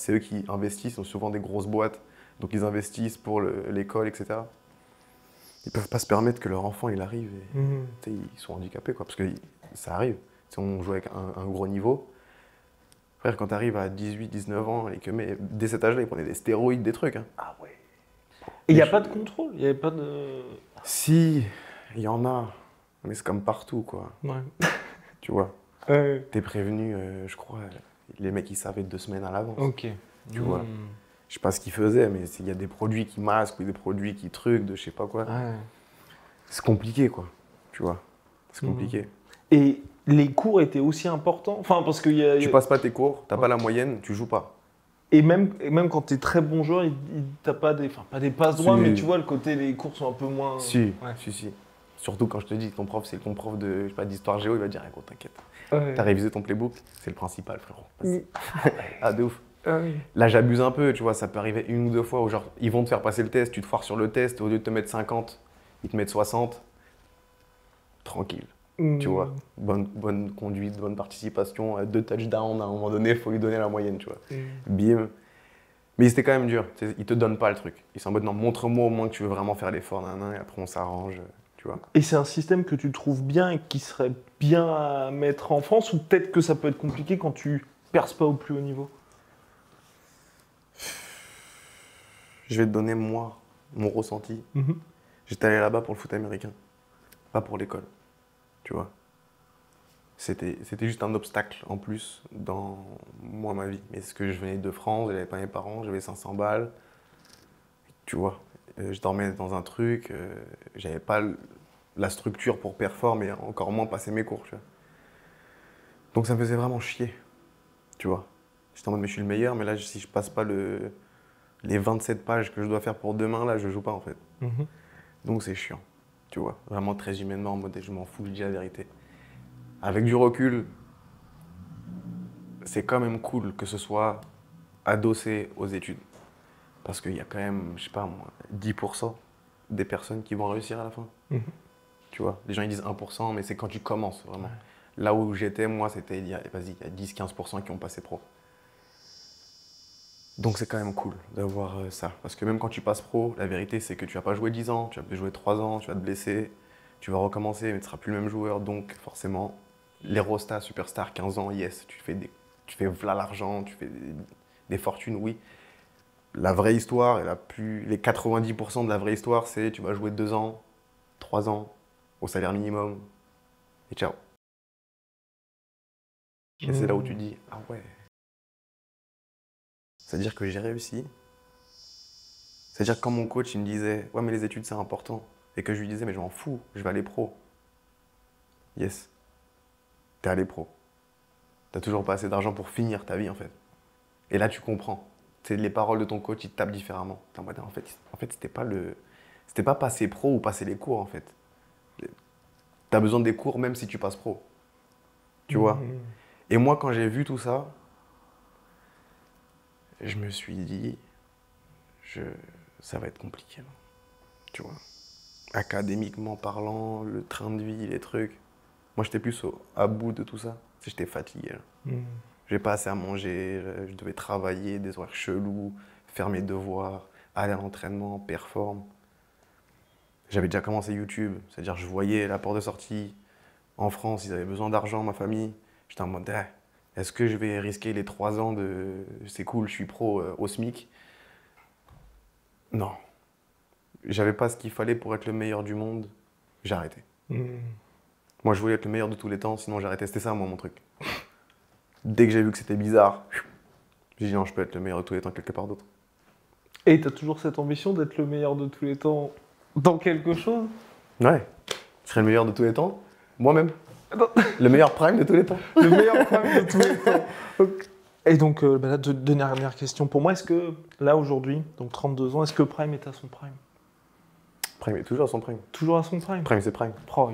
eux qui investissent, ils ont souvent des grosses boîtes, donc ils investissent pour l'école, etc. Ils peuvent pas se permettre que leur enfant il arrive et tu sais, ils sont handicapés quoi, parce que ça arrive. Si on jouait avec un gros niveau. Frère, quand t'arrives à 18, 19 ans, et que mais, dès cet âge-là, ils prenaient des stéroïdes, des trucs. Hein. Ah ouais. Et il n'y a pas de contrôle, il n'y avait pas de... Si, il y en a. Mais c'est comme partout, quoi. Ouais. Tu vois. T'es prévenu, je crois, les mecs, ils savaient 2 semaines à l'avance. Ok. Tu vois. Je sais pas ce qu'ils faisaient, mais il y a des produits qui masquent ou des produits qui truquent, de je sais pas quoi. Ouais. C'est compliqué, quoi. Tu vois. C'est compliqué. Et les cours étaient aussi importants? Enfin, parce qu'il y a... Tu passes pas tes cours, t'as pas la moyenne, tu joues pas. Et même quand tu es très bon joueur, t'as pas des, enfin, pas des passes droits, Si. mais tu vois, le côté, les cours sont un peu moins... Si, Ouais. si. Surtout quand je te dis que ton prof, c'est ton prof de, je sais pas, d'histoire géo, il va te dire, écoute, t'inquiète. Ouais. T'as révisé ton playbook, c'est le principal, frérot. Vas-y. Mm. Ah, de ouf. Ah oui. Là, j'abuse un peu, tu vois, ça peut arriver 1 ou 2 fois où genre, ils vont te faire passer le test, tu te foires sur le test, au lieu de te mettre 50, ils te mettent 60. Tranquille, tu vois. Bonne conduite, bonne participation, 2 touchdowns, à un moment donné, il faut lui donner la moyenne, tu vois. Bim. Mais c'était quand même dur, ils te donnent pas le truc. Ils sont en mode, non, montre-moi au moins que tu veux vraiment faire l'effort, et après on s'arrange, tu vois. Et c'est un système que tu trouves bien et qui serait bien à mettre en France, ou peut-être que ça peut être compliqué quand tu perces pas au plus haut niveau? Je vais te donner, moi, mon ressenti. J'étais allé là-bas pour le foot américain, pas pour l'école, tu vois. C'était juste un obstacle en plus dans moi, ma vie. Mais ce que je venais de France, j'avais pas mes parents, j'avais 500 balles, tu vois. Je dormais dans un truc, j'avais pas la structure pour performer, et encore moins passer mes cours, tu vois. Donc ça me faisait vraiment chier, tu vois. J'étais en mode, mais je suis le meilleur, mais là, si je passe pas les 27 pages que je dois faire pour demain, là, je joue pas, en fait. Donc c'est chiant, tu vois. Vraiment très humainement, en mode, je m'en fous, je dis la vérité. Avec du recul, c'est quand même cool que ce soit adossé aux études. Parce qu'il y a quand même, je sais pas moi, 10% des personnes qui vont réussir à la fin. Tu vois, les gens ils disent 1%, mais c'est quand tu commences vraiment. Là où j'étais, moi, c'était il y a 10-15% qui ont passé pro. Donc c'est quand même cool d'avoir ça. Parce que même quand tu passes pro, la vérité c'est que tu vas pas jouer 10 ans, tu vas peut-être jouer 3 ans, tu vas te blesser, tu vas recommencer, mais tu seras plus le même joueur. Donc forcément, les Rostas, Superstar, 15 ans, yes, tu fais v'là l'argent, tu fais des fortunes, oui. La vraie histoire, les 90% de la vraie histoire, c'est tu vas jouer 2 ans, 3 ans, au salaire minimum, et ciao. Et c'est là où tu dis, ah ouais. C'est-à-dire que j'ai réussi. C'est-à-dire que quand mon coach il me disait, ouais mais les études c'est important, et que je lui disais, mais je m'en fous, je vais aller pro. Yes. T'es allé pro. T'as toujours pas assez d'argent pour finir ta vie en fait. Et là tu comprends. C'est les paroles de ton coach, il te tape différemment. T'es en mode, en fait c'était pas passer pro ou passer les cours en fait. T'as besoin des cours même si tu passes pro. Tu vois. Et moi quand j'ai vu tout ça, je me suis dit, ça va être compliqué. Tu vois. Académiquement parlant, le train de vie, les trucs. Moi j'étais plus à bout de tout ça. J'étais fatigué. J'ai pas assez à manger, je devais travailler, des horaires chelous, faire mes devoirs, aller à l'entraînement, performe. J'avais déjà commencé YouTube, c'est-à-dire je voyais la porte de sortie. En France, ils avaient besoin d'argent, ma famille. J'étais en mode, est-ce que je vais risquer les 3 ans de c'est cool, je suis pro au SMIC? Non. J'avais pas ce qu'il fallait pour être le meilleur du monde. J'ai arrêté. Moi, je voulais être le meilleur de tous les temps, sinon j'ai arrêté. C'était ça, moi, mon truc. Dès que j'ai vu que c'était bizarre, j'ai dit non, je peux être le meilleur de tous les temps quelque part d'autre. Et t'as toujours cette ambition d'être le meilleur de tous les temps dans quelque chose? Ouais. Je serais le meilleur de tous les temps, moi-même. Le meilleur prime de tous les temps. Le meilleur prime de tous les temps. Et donc, là, dernière question pour moi. Est-ce que, là, aujourd'hui, donc 32 ans, est-ce que Prime est à son prime? Prime est toujours à son prime. Toujours à son prime? Prime, c'est prime. Oh,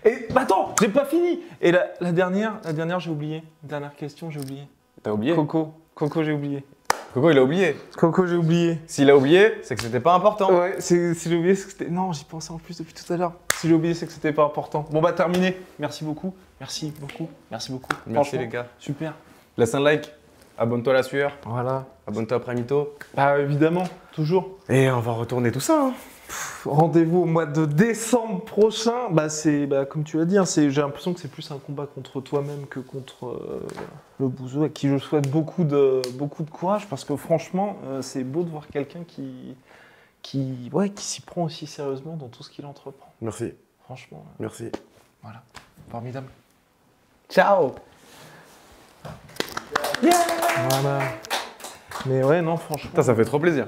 et attends, j'ai pas fini. Et la dernière, j'ai oublié. Dernière question, j'ai oublié. T'as oublié? Coco, j'ai oublié. Coco, il a oublié. Coco, j'ai oublié. S'il a oublié, c'est que c'était pas important. Ouais, si j'ai oublié, c'est que c'était... Non, j'y pensais en plus depuis tout à l'heure. Si j'ai oublié, c'est que c'était pas important. Bon, bah, terminé. Merci beaucoup. Merci beaucoup. Merci les gars. Super. Laisse un like, abonne-toi à la sueur, Voilà. abonne-toi à Primito. Bah, évidemment, toujours. Et on va retourner tout ça. Rendez-vous au mois de décembre prochain. Comme tu l'as dit, hein, j'ai l'impression que c'est plus un combat contre toi-même que contre le bouseux, à qui je souhaite beaucoup de courage, parce que franchement, c'est beau de voir quelqu'un qui s'y prend aussi sérieusement dans tout ce qu'il entreprend. Merci. Franchement. Merci. Voilà. Formidable. Ciao. Yeah. Voilà. Mais ouais, non, franchement. Putain, ça fait trop plaisir.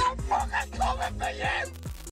I'm fucking coming for you!